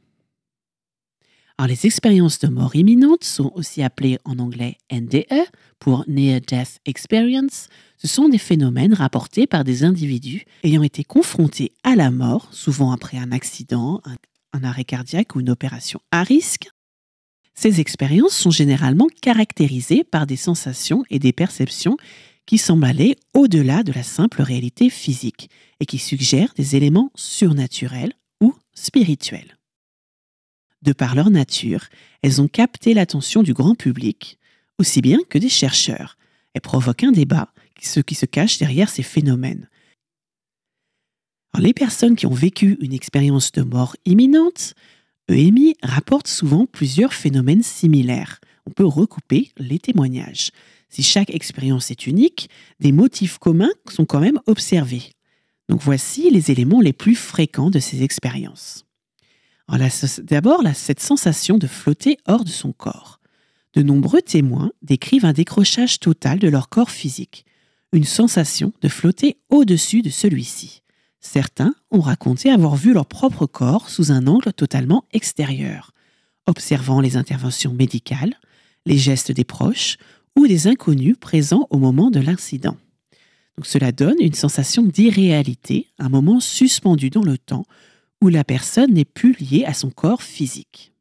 Alors, les expériences de mort imminente sont aussi appelées en anglais NDE pour Near Death Experience. Ce sont des phénomènes rapportés par des individus ayant été confrontés à la mort, souvent après un accident, un arrêt cardiaque ou une opération à risque. Ces expériences sont généralement caractérisées par des sensations et des perceptions qui semblent aller au-delà de la simple réalité physique et qui suggèrent des éléments surnaturels ou spirituels. De par leur nature, elles ont capté l'attention du grand public, aussi bien que des chercheurs, et provoquent un débat, ce qui se cache derrière ces phénomènes. Alors, les personnes qui ont vécu une expérience de mort imminente, EMI, rapportent souvent plusieurs phénomènes similaires. On peut recouper les témoignages. Si chaque expérience est unique, des motifs communs sont quand même observés. Donc voici les éléments les plus fréquents de ces expériences. D'abord, cette sensation de flotter hors de son corps. De nombreux témoins décrivent un décrochage total de leur corps physique, une sensation de flotter au-dessus de celui-ci. Certains ont raconté avoir vu leur propre corps sous un angle totalement extérieur, observant les interventions médicales, les gestes des proches ou des inconnus présents au moment de l'incident. Donc cela donne une sensation d'irréalité, un moment suspendu dans le temps où la personne n'est plus liée à son corps physique.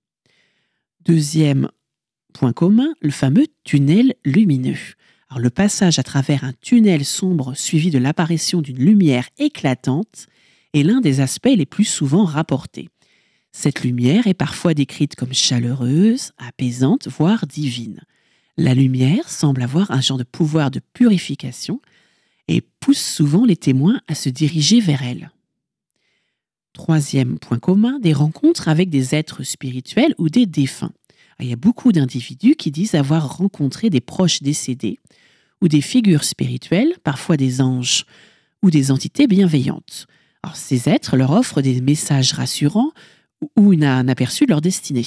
Deuxième point commun, le fameux tunnel lumineux. Alors, le passage à travers un tunnel sombre suivi de l'apparition d'une lumière éclatante est l'un des aspects les plus souvent rapportés. Cette lumière est parfois décrite comme chaleureuse, apaisante, voire divine. La lumière semble avoir un genre de pouvoir de purification et pousse souvent les témoins à se diriger vers elle. Troisième point commun, des rencontres avec des êtres spirituels ou des défunts. Il y a beaucoup d'individus qui disent avoir rencontré des proches décédés ou des figures spirituelles, parfois des anges ou des entités bienveillantes. Alors, ces êtres leur offrent des messages rassurants ou un aperçu de leur destinée.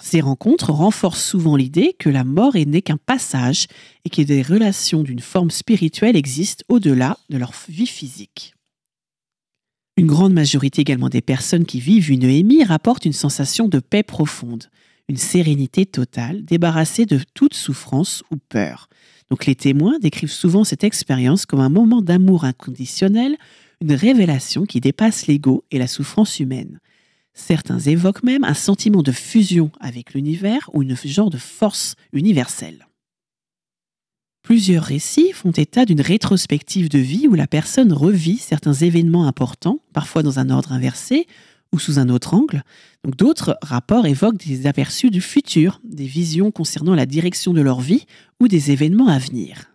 Ces rencontres renforcent souvent l'idée que la mort n'est qu'un passage et que des relations d'une forme spirituelle existent au-delà de leur vie physique. Une grande majorité également des personnes qui vivent une EMI rapportent une sensation de paix profonde, une sérénité totale, débarrassée de toute souffrance ou peur. Donc les témoins décrivent souvent cette expérience comme un moment d'amour inconditionnel, une révélation qui dépasse l'ego et la souffrance humaine. Certains évoquent même un sentiment de fusion avec l'univers ou une genre de force universelle. Plusieurs récits font état d'une rétrospective de vie où la personne revit certains événements importants, parfois dans un ordre inversé ou sous un autre angle. Donc d'autres rapports évoquent des aperçus du futur, des visions concernant la direction de leur vie ou des événements à venir.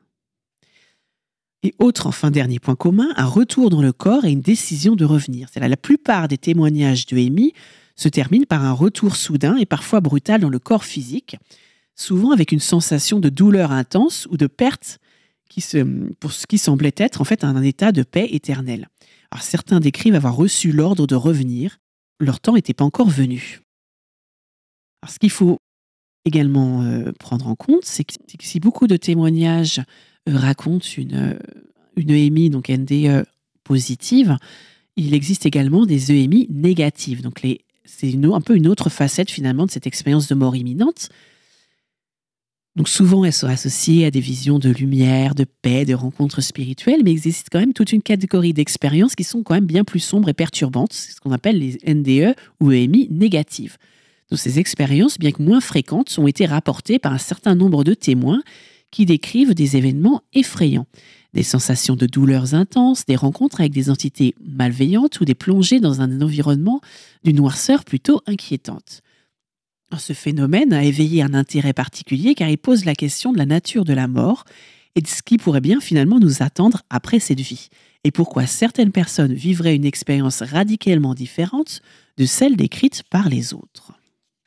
Et autre, enfin dernier point commun, un retour dans le corps et une décision de revenir. C'est là, la plupart des témoignages de EMI se terminent par un retour soudain et parfois brutal dans le corps physique, souvent avec une sensation de douleur intense ou de perte pour ce qui semblait être en fait un état de paix éternelle. Alors certains décrivent avoir reçu l'ordre de revenir, leur temps n'était pas encore venu. Alors ce qu'il faut également prendre en compte, c'est que si beaucoup de témoignages racontent une EMI, donc NDE positive, il existe également des EMI négatives. Donc c'est un peu une autre facette finalement de cette expérience de mort imminente. Donc souvent, elles sont associées à des visions de lumière, de paix, de rencontres spirituelles, mais il existe quand même toute une catégorie d'expériences qui sont quand même bien plus sombres et perturbantes. C'est ce qu'on appelle les NDE ou EMI négatives. Donc ces expériences, bien que moins fréquentes, ont été rapportées par un certain nombre de témoins qui décrivent des événements effrayants. Des sensations de douleurs intenses, des rencontres avec des entités malveillantes ou des plongées dans un environnement d'une noirceur plutôt inquiétante. Ce phénomène a éveillé un intérêt particulier car il pose la question de la nature de la mort et de ce qui pourrait bien finalement nous attendre après cette vie, et pourquoi certaines personnes vivraient une expérience radicalement différente de celle décrite par les autres.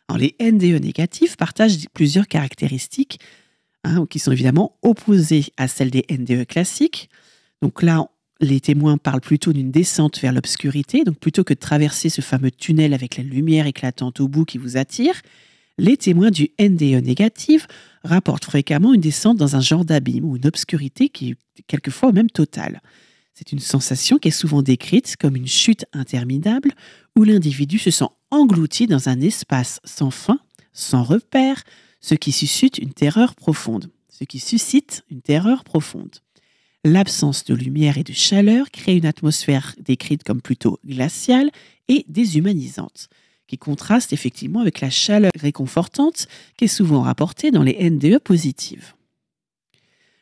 Alors, les NDE négatifs partagent plusieurs caractéristiques qui sont évidemment opposées à celles des NDE classiques. Donc là, les témoins parlent plutôt d'une descente vers l'obscurité, donc plutôt que de traverser ce fameux tunnel avec la lumière éclatante au bout qui vous attire, les témoins du NDE négatif rapportent fréquemment une descente dans un genre d'abîme ou une obscurité qui est quelquefois même totale. C'est une sensation qui est souvent décrite comme une chute interminable où l'individu se sent englouti dans un espace sans fin, sans repère, ce qui suscite une terreur profonde. L'absence de lumière et de chaleur crée une atmosphère décrite comme plutôt glaciale et déshumanisante, qui contraste effectivement avec la chaleur réconfortante qui est souvent rapportée dans les NDE positives.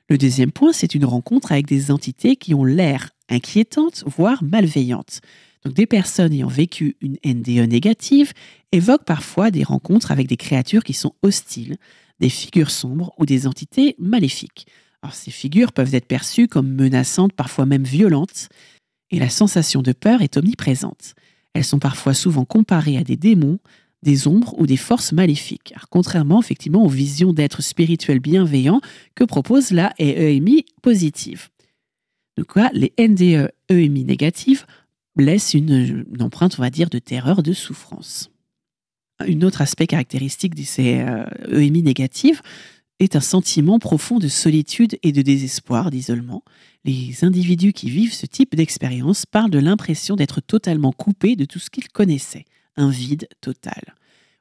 Le deuxième point, c'est une rencontre avec des entités qui ont l'air inquiétantes, voire malveillantes. Donc des personnes ayant vécu une NDE négative évoquent parfois des rencontres avec des créatures qui sont hostiles, des figures sombres ou des entités maléfiques. Alors, ces figures peuvent être perçues comme menaçantes, parfois même violentes, et la sensation de peur est omniprésente. Elles sont parfois souvent comparées à des démons, des ombres ou des forces maléfiques, alors, contrairement effectivement aux visions d'êtres spirituels bienveillants que propose la EMI positive. Donc là, les NDE EMI négatives laissent une empreinte, on va dire, de terreur, de souffrance. Un autre aspect caractéristique de ces EMI négatives est un sentiment profond de solitude et de désespoir, d'isolement. Les individus qui vivent ce type d'expérience parlent de l'impression d'être totalement coupés de tout ce qu'ils connaissaient, un vide total,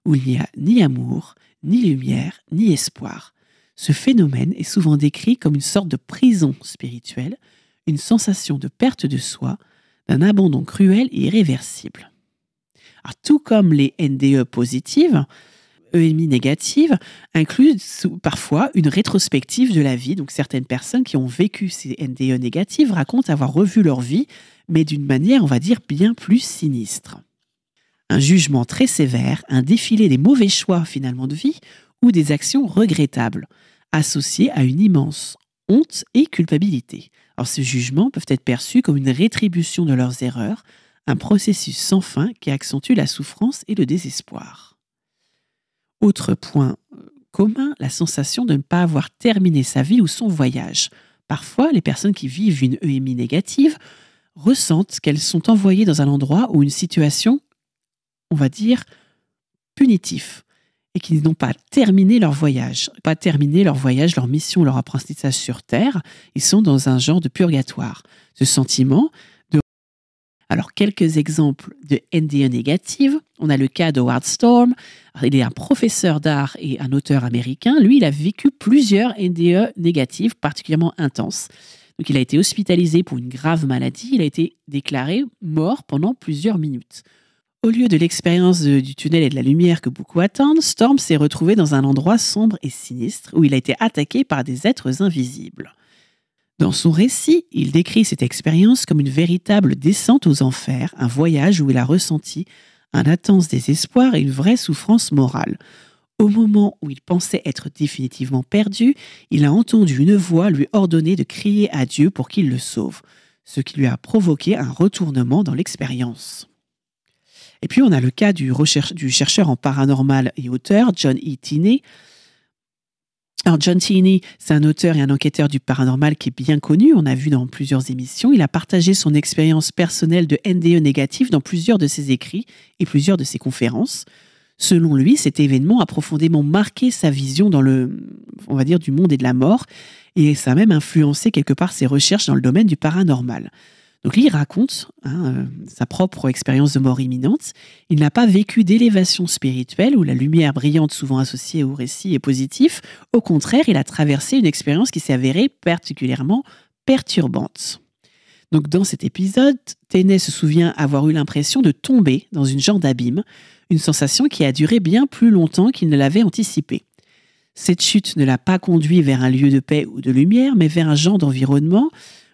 où il n'y a ni amour, ni lumière, ni espoir. Ce phénomène est souvent décrit comme une sorte de prison spirituelle, une sensation de perte de soi, d'un abandon cruel et irréversible. Alors, tout comme les NDE positives, EMI négatives incluent parfois une rétrospective de la vie. Donc certaines personnes qui ont vécu ces NDE négatives racontent avoir revu leur vie, mais d'une manière, on va dire, bien plus sinistre. Un jugement très sévère, un défilé des mauvais choix finalement de vie ou des actions regrettables, associées à une immense honte et culpabilité. Alors ces jugements peuvent être perçus comme une rétribution de leurs erreurs, un processus sans fin qui accentue la souffrance et le désespoir. Autre point commun, la sensation de ne pas avoir terminé sa vie ou son voyage. Parfois, les personnes qui vivent une EMI négative ressentent qu'elles sont envoyées dans un endroit ou une situation, on va dire, punitif, et qu'ils n'ont pas terminé leur voyage, leur mission, leur apprentissage sur Terre. Ils sont dans un genre de purgatoire. Ce sentiment de... Alors, quelques exemples de NDE négative. On a le cas d'Howard Storm. Alors, il est un professeur d'art et un auteur américain. Lui, il a vécu plusieurs NDE négatives particulièrement intenses. Donc, il a été hospitalisé pour une grave maladie. Il a été déclaré mort pendant plusieurs minutes. Au lieu de l'expérience du tunnel et de la lumière que beaucoup attendent, Storm s'est retrouvé dans un endroit sombre et sinistre où il a été attaqué par des êtres invisibles. Dans son récit, il décrit cette expérience comme une véritable descente aux enfers, un voyage où il a ressenti un intense désespoir et une vraie souffrance morale. Au moment où il pensait être définitivement perdu, il a entendu une voix lui ordonner de crier à Dieu pour qu'il le sauve, ce qui lui a provoqué un retournement dans l'expérience. Et puis, on a le cas du chercheur en paranormal et auteur John E. Tenney. Alors, John Tenney, c'est un auteur et un enquêteur du paranormal qui est bien connu. On a vu dans plusieurs émissions. Il a partagé son expérience personnelle de NDE négatif dans plusieurs de ses écrits et plusieurs de ses conférences. Selon lui, cet événement a profondément marqué sa vision on va dire, du monde et de la mort. Et ça a même influencé quelque part ses recherches dans le domaine du paranormal. Donc lui, il raconte sa propre expérience de mort imminente. Il n'a pas vécu d'élévation spirituelle où la lumière brillante souvent associée au récit est positive. Au contraire, il a traversé une expérience qui s'est avérée particulièrement perturbante. Donc dans cet épisode, Tenney se souvient avoir eu l'impression de tomber dans une genre d'abîme, une sensation qui a duré bien plus longtemps qu'il ne l'avait anticipé. Cette chute ne l'a pas conduit vers un lieu de paix ou de lumière, mais vers un genre d'environnement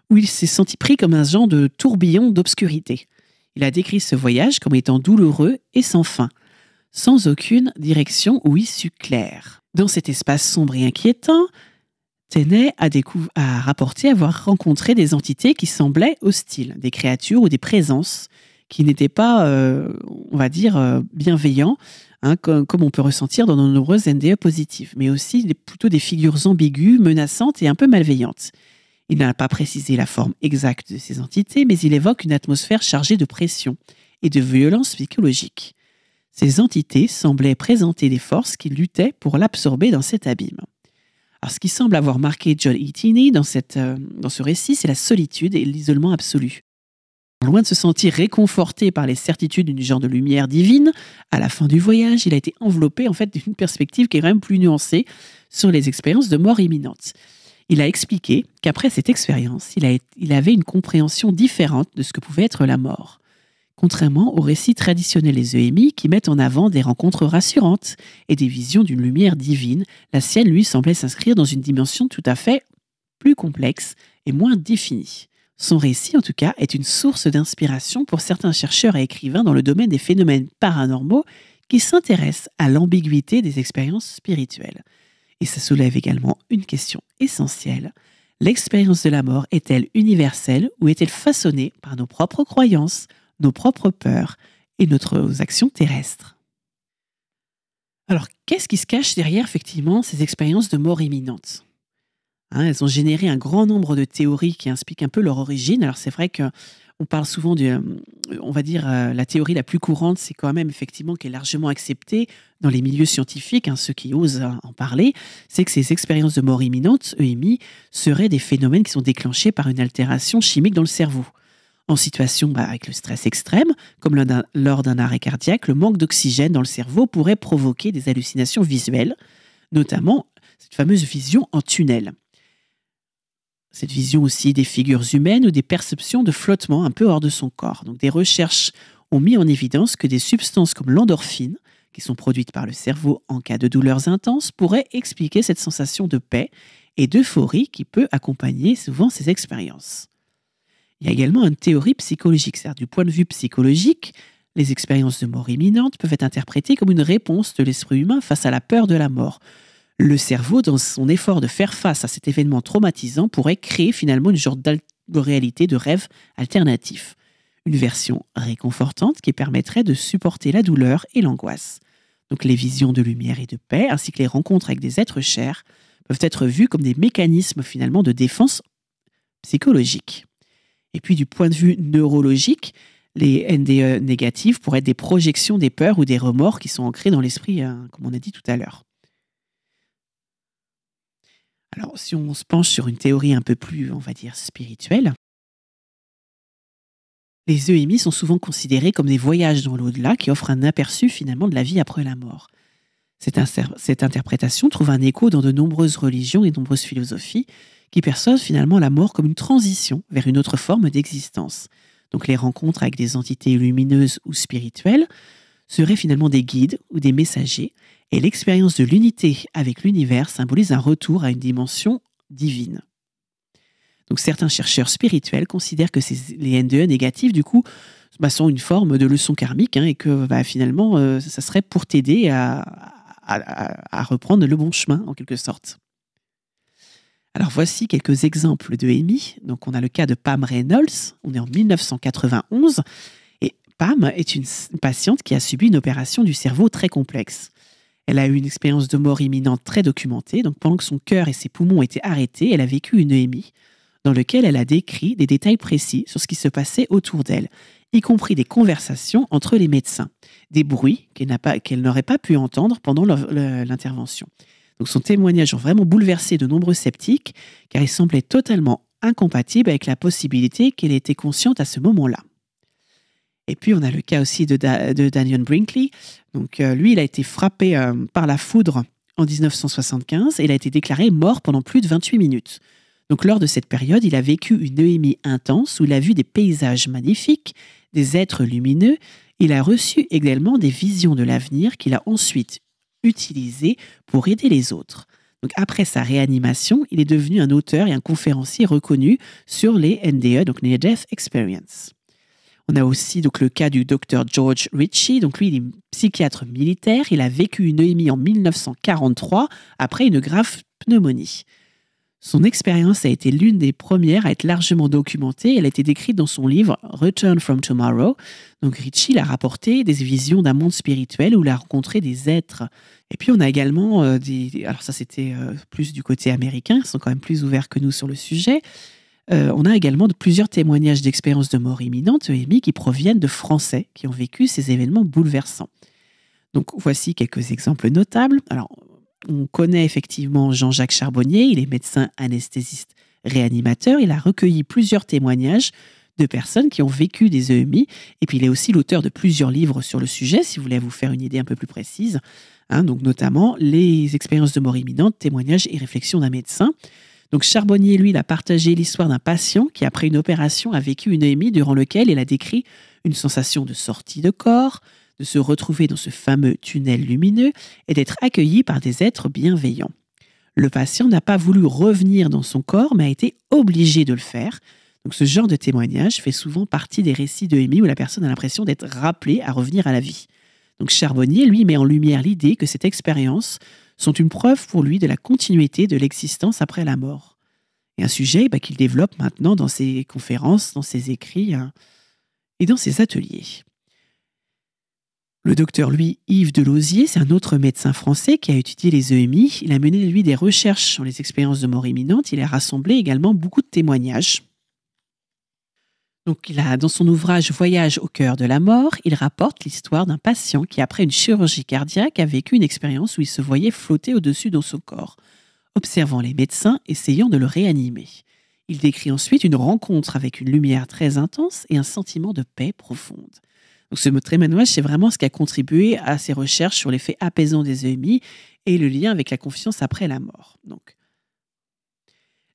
où il s'est senti pris comme un genre de tourbillon d'obscurité. Il a décrit ce voyage comme étant douloureux et sans fin, sans aucune direction ou issue claire. Dans cet espace sombre et inquiétant, Tenney a rapporté avoir rencontré des entités qui semblaient hostiles, des créatures ou des présences qui n'étaient pas, on va dire, bienveillants, comme on peut ressentir dans de nombreuses NDE positives, mais aussi plutôt des figures ambiguës, menaçantes et un peu malveillantes. Il n'a pas précisé la forme exacte de ces entités, mais il évoque une atmosphère chargée de pression et de violence psychologique. Ces entités semblaient présenter des forces qui luttaient pour l'absorber dans cet abîme. Alors, ce qui semble avoir marqué John E. Tenney dans ce récit, c'est la solitude et l'isolement absolu. Loin de se sentir réconforté par les certitudes d'une genre de lumière divine, à la fin du voyage, il a été enveloppé d'une perspective qui est quand même plus nuancée sur les expériences de mort imminente. Il a expliqué qu'après cette expérience, il avait une compréhension différente de ce que pouvait être la mort. Contrairement aux récits traditionnels des EMI qui mettent en avant des rencontres rassurantes et des visions d'une lumière divine, la sienne, lui, semblait s'inscrire dans une dimension tout à fait plus complexe et moins définie. Son récit, en tout cas, est une source d'inspiration pour certains chercheurs et écrivains dans le domaine des phénomènes paranormaux qui s'intéressent à l'ambiguïté des expériences spirituelles. Et ça soulève également une question essentielle. L'expérience de la mort est-elle universelle ou est-elle façonnée par nos propres croyances, nos propres peurs et nos actions terrestres? Alors, qu'est-ce qui se cache derrière, effectivement, ces expériences de mort imminente ? Elles ont généré un grand nombre de théories qui expliquent un peu leur origine. Alors, c'est vrai qu'on parle souvent la théorie la plus courante, c'est quand même effectivement qui est largement acceptée dans les milieux scientifiques, ceux qui osent en parler, c'est que ces expériences de mort imminente, EMI, seraient des phénomènes qui sont déclenchés par une altération chimique dans le cerveau. En situation avec le stress extrême, comme lors d'un arrêt cardiaque, le manque d'oxygène dans le cerveau pourrait provoquer des hallucinations visuelles, notamment cette fameuse vision en tunnel. Cette vision aussi des figures humaines ou des perceptions de flottement un peu hors de son corps. Donc, des recherches ont mis en évidence que des substances comme l'endorphine, qui sont produites par le cerveau en cas de douleurs intenses, pourraient expliquer cette sensation de paix et d'euphorie qui peut accompagner souvent ces expériences. Il y a également une théorie psychologique, c'est-à-dire du point de vue psychologique, les expériences de mort imminente peuvent être interprétées comme une réponse de l'esprit humain face à la peur de la mort. Le cerveau, dans son effort de faire face à cet événement traumatisant, pourrait créer finalement une genre de réalité, de rêve alternatif. une version réconfortante qui permettrait de supporter la douleur et l'angoisse. Donc les visions de lumière et de paix, ainsi que les rencontres avec des êtres chers, peuvent être vues comme des mécanismes finalement de défense psychologique. Et puis du point de vue neurologique, les NDE négatives pourraient être des projections des peurs ou des remords qui sont ancrés dans l'esprit, comme on a dit tout à l'heure. Alors, si on se penche sur une théorie un peu plus, on va dire, spirituelle, les EMI sont souvent considérés comme des voyages dans l'au-delà qui offrent un aperçu finalement de la vie après la mort. Cette interprétation trouve un écho dans de nombreuses religions et de nombreuses philosophies qui perçoivent finalement la mort comme une transition vers une autre forme d'existence. Donc les rencontres avec des entités lumineuses ou spirituelles seraient finalement des guides ou des messagers, et l'expérience de l'unité avec l'univers symbolise un retour à une dimension divine. Donc certains chercheurs spirituels considèrent que les NDE négatifs, du coup, sont une forme de leçon karmique, et que finalement, ça serait pour t'aider à reprendre le bon chemin, en quelque sorte. Alors voici quelques exemples de EMI. Donc on a le cas de Pam Reynolds, on est en 1991, et Pam est une patiente qui a subi une opération du cerveau très complexe. Elle a eu une expérience de mort imminente très documentée, donc pendant que son cœur et ses poumons étaient arrêtés, elle a vécu une EMI dans lequel elle a décrit des détails précis sur ce qui se passait autour d'elle, y compris des conversations entre les médecins, des bruits qu'elle n'aurait pas pu entendre pendant l'intervention. Donc son témoignage a vraiment bouleversé de nombreux sceptiques, car il semblait totalement incompatible avec la possibilité qu'elle était consciente à ce moment-là. Et puis on a le cas aussi de Daniel Brinkley. Donc lui, il a été frappé par la foudre en 1975 et il a été déclaré mort pendant plus de 28 minutes. Donc lors de cette période, il a vécu une EMI intense où il a vu des paysages magnifiques, des êtres lumineux. Il a reçu également des visions de l'avenir qu'il a ensuite utilisées pour aider les autres. Donc après sa réanimation, il est devenu un auteur et un conférencier reconnu sur les NDE, donc Near Death Experience. On a aussi donc le cas du docteur George Ritchie. Donc lui, il est psychiatre militaire. Il a vécu une EMI en 1943 après une grave pneumonie. Son expérience a été l'une des premières à être largement documentée. Elle a été décrite dans son livre Return from Tomorrow. Donc Ritchie a rapporté des visions d'un monde spirituel où il a rencontré des êtres. Et puis on a également alors ça c'était plus du côté américain, ils sont quand même plus ouverts que nous sur le sujet. On a également plusieurs témoignages d'expériences de mort imminente, EMI, qui proviennent de Français qui ont vécu ces événements bouleversants. Donc voici quelques exemples notables. Alors, on connaît effectivement Jean-Jacques Charbonnier, il est médecin anesthésiste réanimateur. Il a recueilli plusieurs témoignages de personnes qui ont vécu des EMI. Et puis il est aussi l'auteur de plusieurs livres sur le sujet, si vous voulez vous faire une idée un peu plus précise. Donc notamment les expériences de mort imminente, témoignages et réflexions d'un médecin. Donc Charbonnier, lui, il a partagé l'histoire d'un patient qui, après une opération, a vécu une EMI durant laquelle il a décrit une sensation de sortie de corps, de se retrouver dans ce fameux tunnel lumineux et d'être accueilli par des êtres bienveillants. Le patient n'a pas voulu revenir dans son corps, mais a été obligé de le faire. Donc ce genre de témoignage fait souvent partie des récits de EMI où la personne a l'impression d'être rappelée à revenir à la vie. Donc Charbonnier, lui, met en lumière l'idée que cette expérience sont une preuve pour lui de la continuité de l'existence après la mort. Et un sujet qu'il développe maintenant dans ses conférences, dans ses écrits et dans ses ateliers. Le docteur, lui, Yves Delosier, c'est un autre médecin français qui a étudié les EMI. Il a mené, lui, des recherches sur les expériences de mort imminente. Il a rassemblé également beaucoup de témoignages. Donc, dans son ouvrage Voyage au cœur de la mort, il rapporte l'histoire d'un patient qui, après une chirurgie cardiaque, a vécu une expérience où il se voyait flotter au-dessus de son corps, observant les médecins essayant de le réanimer. Il décrit ensuite une rencontre avec une lumière très intense et un sentiment de paix profonde. Donc, ce témoignage, c'est vraiment ce qui a contribué à ses recherches sur l'effet apaisant des EMI et le lien avec la confiance après la mort. Donc,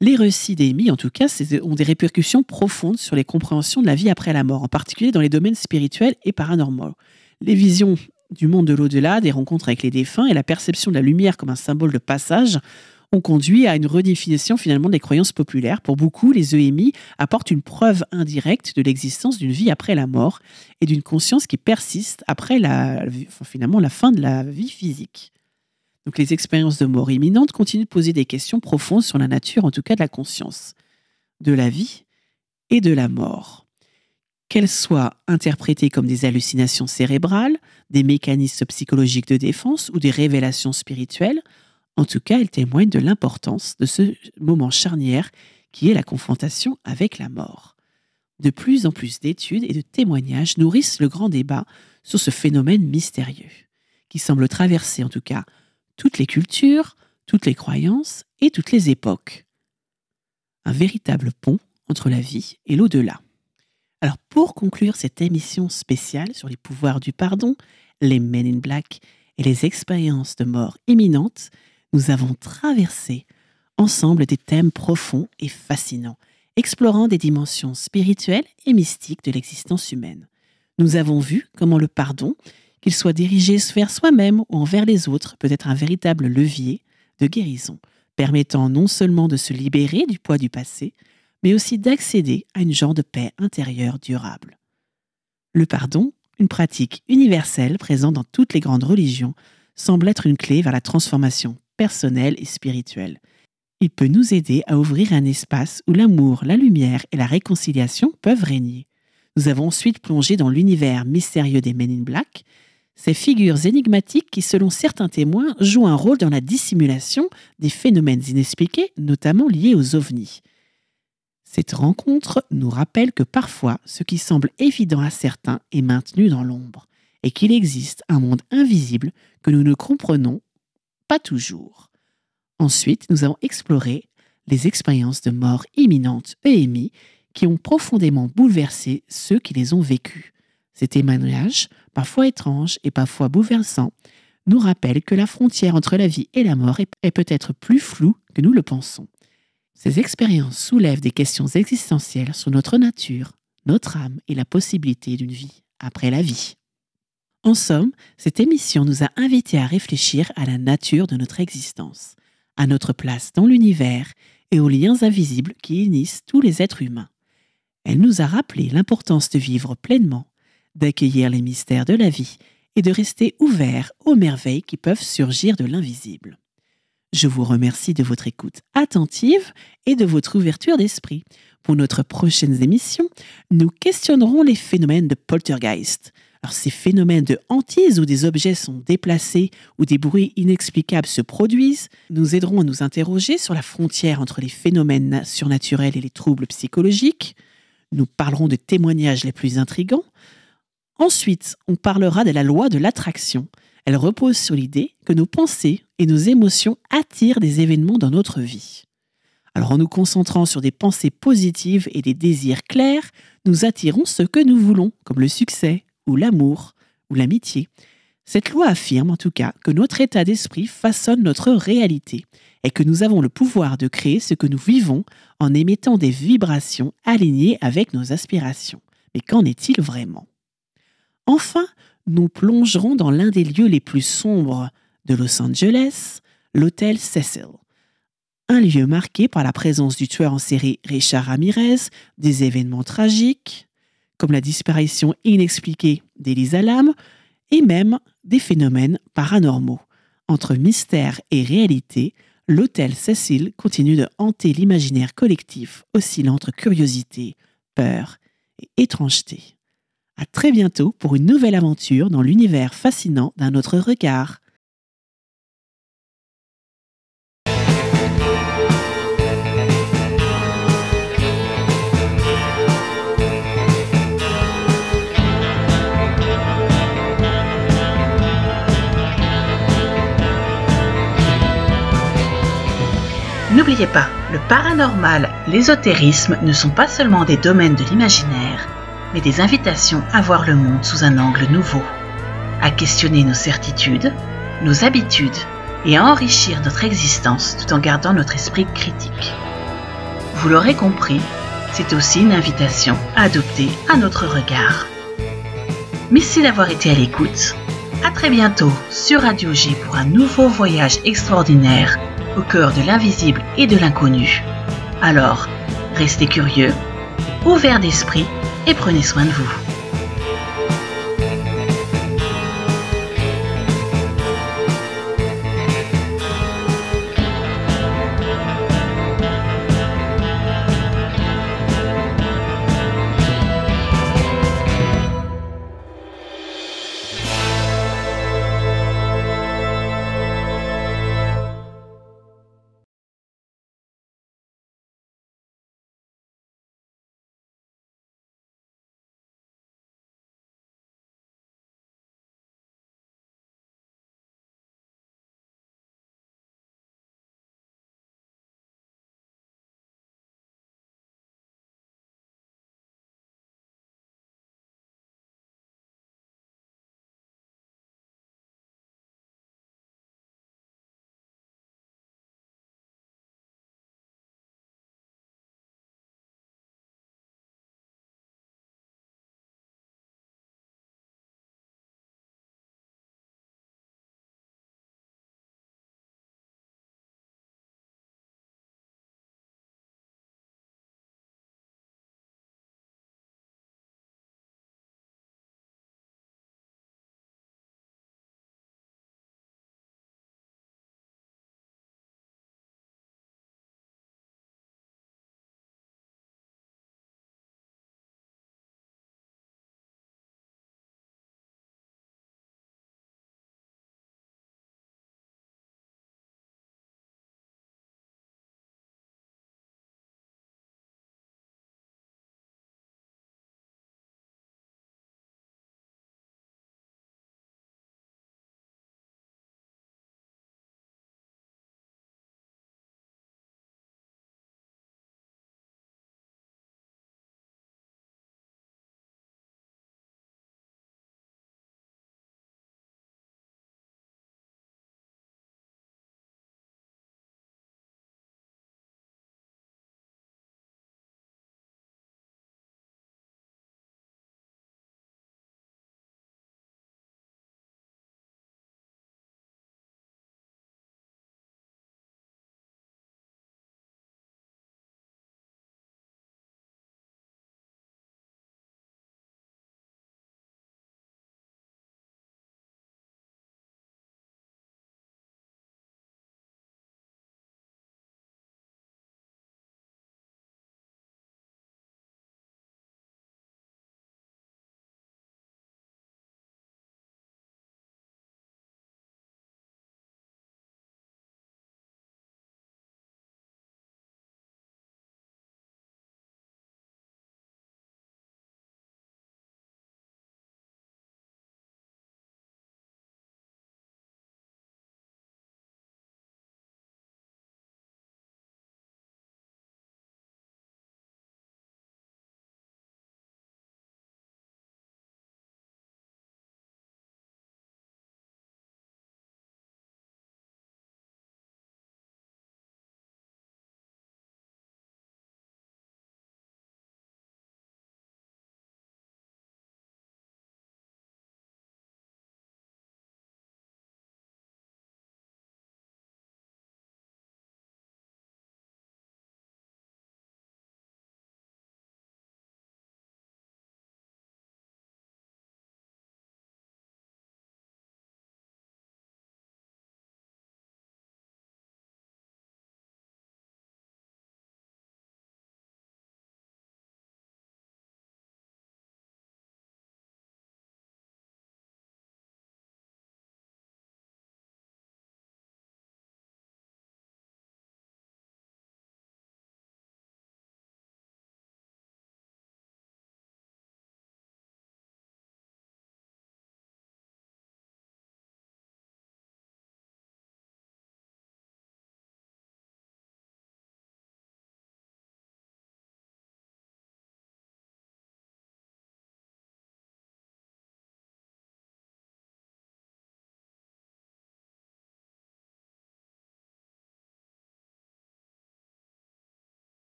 les récits d'EMI, en tout cas, ont des répercussions profondes sur les compréhensions de la vie après la mort, en particulier dans les domaines spirituels et paranormaux. Les visions du monde de l'au-delà, des rencontres avec les défunts et la perception de la lumière comme un symbole de passage ont conduit à une redéfinition finalement des croyances populaires. Pour beaucoup, les EMI apportent une preuve indirecte de l'existence d'une vie après la mort et d'une conscience qui persiste après finalement la fin de la vie physique. Donc les expériences de mort imminente continuent de poser des questions profondes sur la nature, en tout cas de la conscience, de la vie et de la mort. Qu'elles soient interprétées comme des hallucinations cérébrales, des mécanismes psychologiques de défense ou des révélations spirituelles, en tout cas, elles témoignent de l'importance de ce moment charnière qui est la confrontation avec la mort. De plus en plus d'études et de témoignages nourrissent le grand débat sur ce phénomène mystérieux, qui semble traverser en tout cas toutes les cultures, toutes les croyances et toutes les époques. Un véritable pont entre la vie et l'au-delà. Alors pour conclure cette émission spéciale sur les pouvoirs du pardon, les Men in Black et les expériences de mort imminente, nous avons traversé ensemble des thèmes profonds et fascinants, explorant des dimensions spirituelles et mystiques de l'existence humaine. Nous avons vu comment le pardon, qu'il soit dirigé vers soi-même ou envers les autres, peut être un véritable levier de guérison, permettant non seulement de se libérer du poids du passé, mais aussi d'accéder à une genre de paix intérieure durable. Le pardon, une pratique universelle présente dans toutes les grandes religions, semble être une clé vers la transformation personnelle et spirituelle. Il peut nous aider à ouvrir un espace où l'amour, la lumière et la réconciliation peuvent régner. Nous avons ensuite plongé dans l'univers mystérieux des Men in Black, ces figures énigmatiques qui, selon certains témoins, jouent un rôle dans la dissimulation des phénomènes inexpliqués, notamment liés aux ovnis. Cette rencontre nous rappelle que parfois, ce qui semble évident à certains est maintenu dans l'ombre, et qu'il existe un monde invisible que nous ne comprenons pas toujours. Ensuite, nous avons exploré les expériences de mort imminente, EMI, qui ont profondément bouleversé ceux qui les ont vécues. Ces témoignages, parfois étranges et parfois bouleversants, nous rappellent que la frontière entre la vie et la mort est peut-être plus floue que nous le pensons. Ces expériences soulèvent des questions existentielles sur notre nature, notre âme et la possibilité d'une vie après la vie. En somme, cette émission nous a invités à réfléchir à la nature de notre existence, à notre place dans l'univers et aux liens invisibles qui unissent tous les êtres humains. Elle nous a rappelé l'importance de vivre pleinement, d'accueillir les mystères de la vie et de rester ouverts aux merveilles qui peuvent surgir de l'invisible. Je vous remercie de votre écoute attentive et de votre ouverture d'esprit. Pour notre prochaine émission, nous questionnerons les phénomènes de poltergeist. Alors, ces phénomènes de hantise où des objets sont déplacés ou des bruits inexplicables se produisent nous aideront à nous interroger sur la frontière entre les phénomènes surnaturels et les troubles psychologiques. Nous parlerons des témoignages les plus intrigants. Ensuite, on parlera de la loi de l'attraction. Elle repose sur l'idée que nos pensées et nos émotions attirent des événements dans notre vie. Alors, en nous concentrant sur des pensées positives et des désirs clairs, nous attirons ce que nous voulons, comme le succès, ou l'amour, ou l'amitié. Cette loi affirme en tout cas que notre état d'esprit façonne notre réalité et que nous avons le pouvoir de créer ce que nous vivons en émettant des vibrations alignées avec nos aspirations. Mais qu'en est-il vraiment ? Enfin, nous plongerons dans l'un des lieux les plus sombres de Los Angeles, l'hôtel Cecil. Un lieu marqué par la présence du tueur en série Richard Ramirez, des événements tragiques, comme la disparition inexpliquée d'Elisa Lam, et même des phénomènes paranormaux. Entre mystère et réalité, l'hôtel Cecil continue de hanter l'imaginaire collectif, oscillant entre curiosité, peur et étrangeté. À très bientôt pour une nouvelle aventure dans l'univers fascinant d'un autre regard. N'oubliez pas, le paranormal, l'ésotérisme ne sont pas seulement des domaines de l'imaginaire, mais des invitations à voir le monde sous un angle nouveau, à questionner nos certitudes, nos habitudes et à enrichir notre existence tout en gardant notre esprit critique. Vous l'aurez compris, c'est aussi une invitation à adopter un autre regard. Merci d'avoir été à l'écoute. À très bientôt sur Radio J pour un nouveau voyage extraordinaire au cœur de l'invisible et de l'inconnu. Alors, restez curieux, ouverts d'esprit et prenez soin de vous.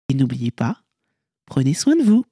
Et n'oubliez pas, prenez soin de vous.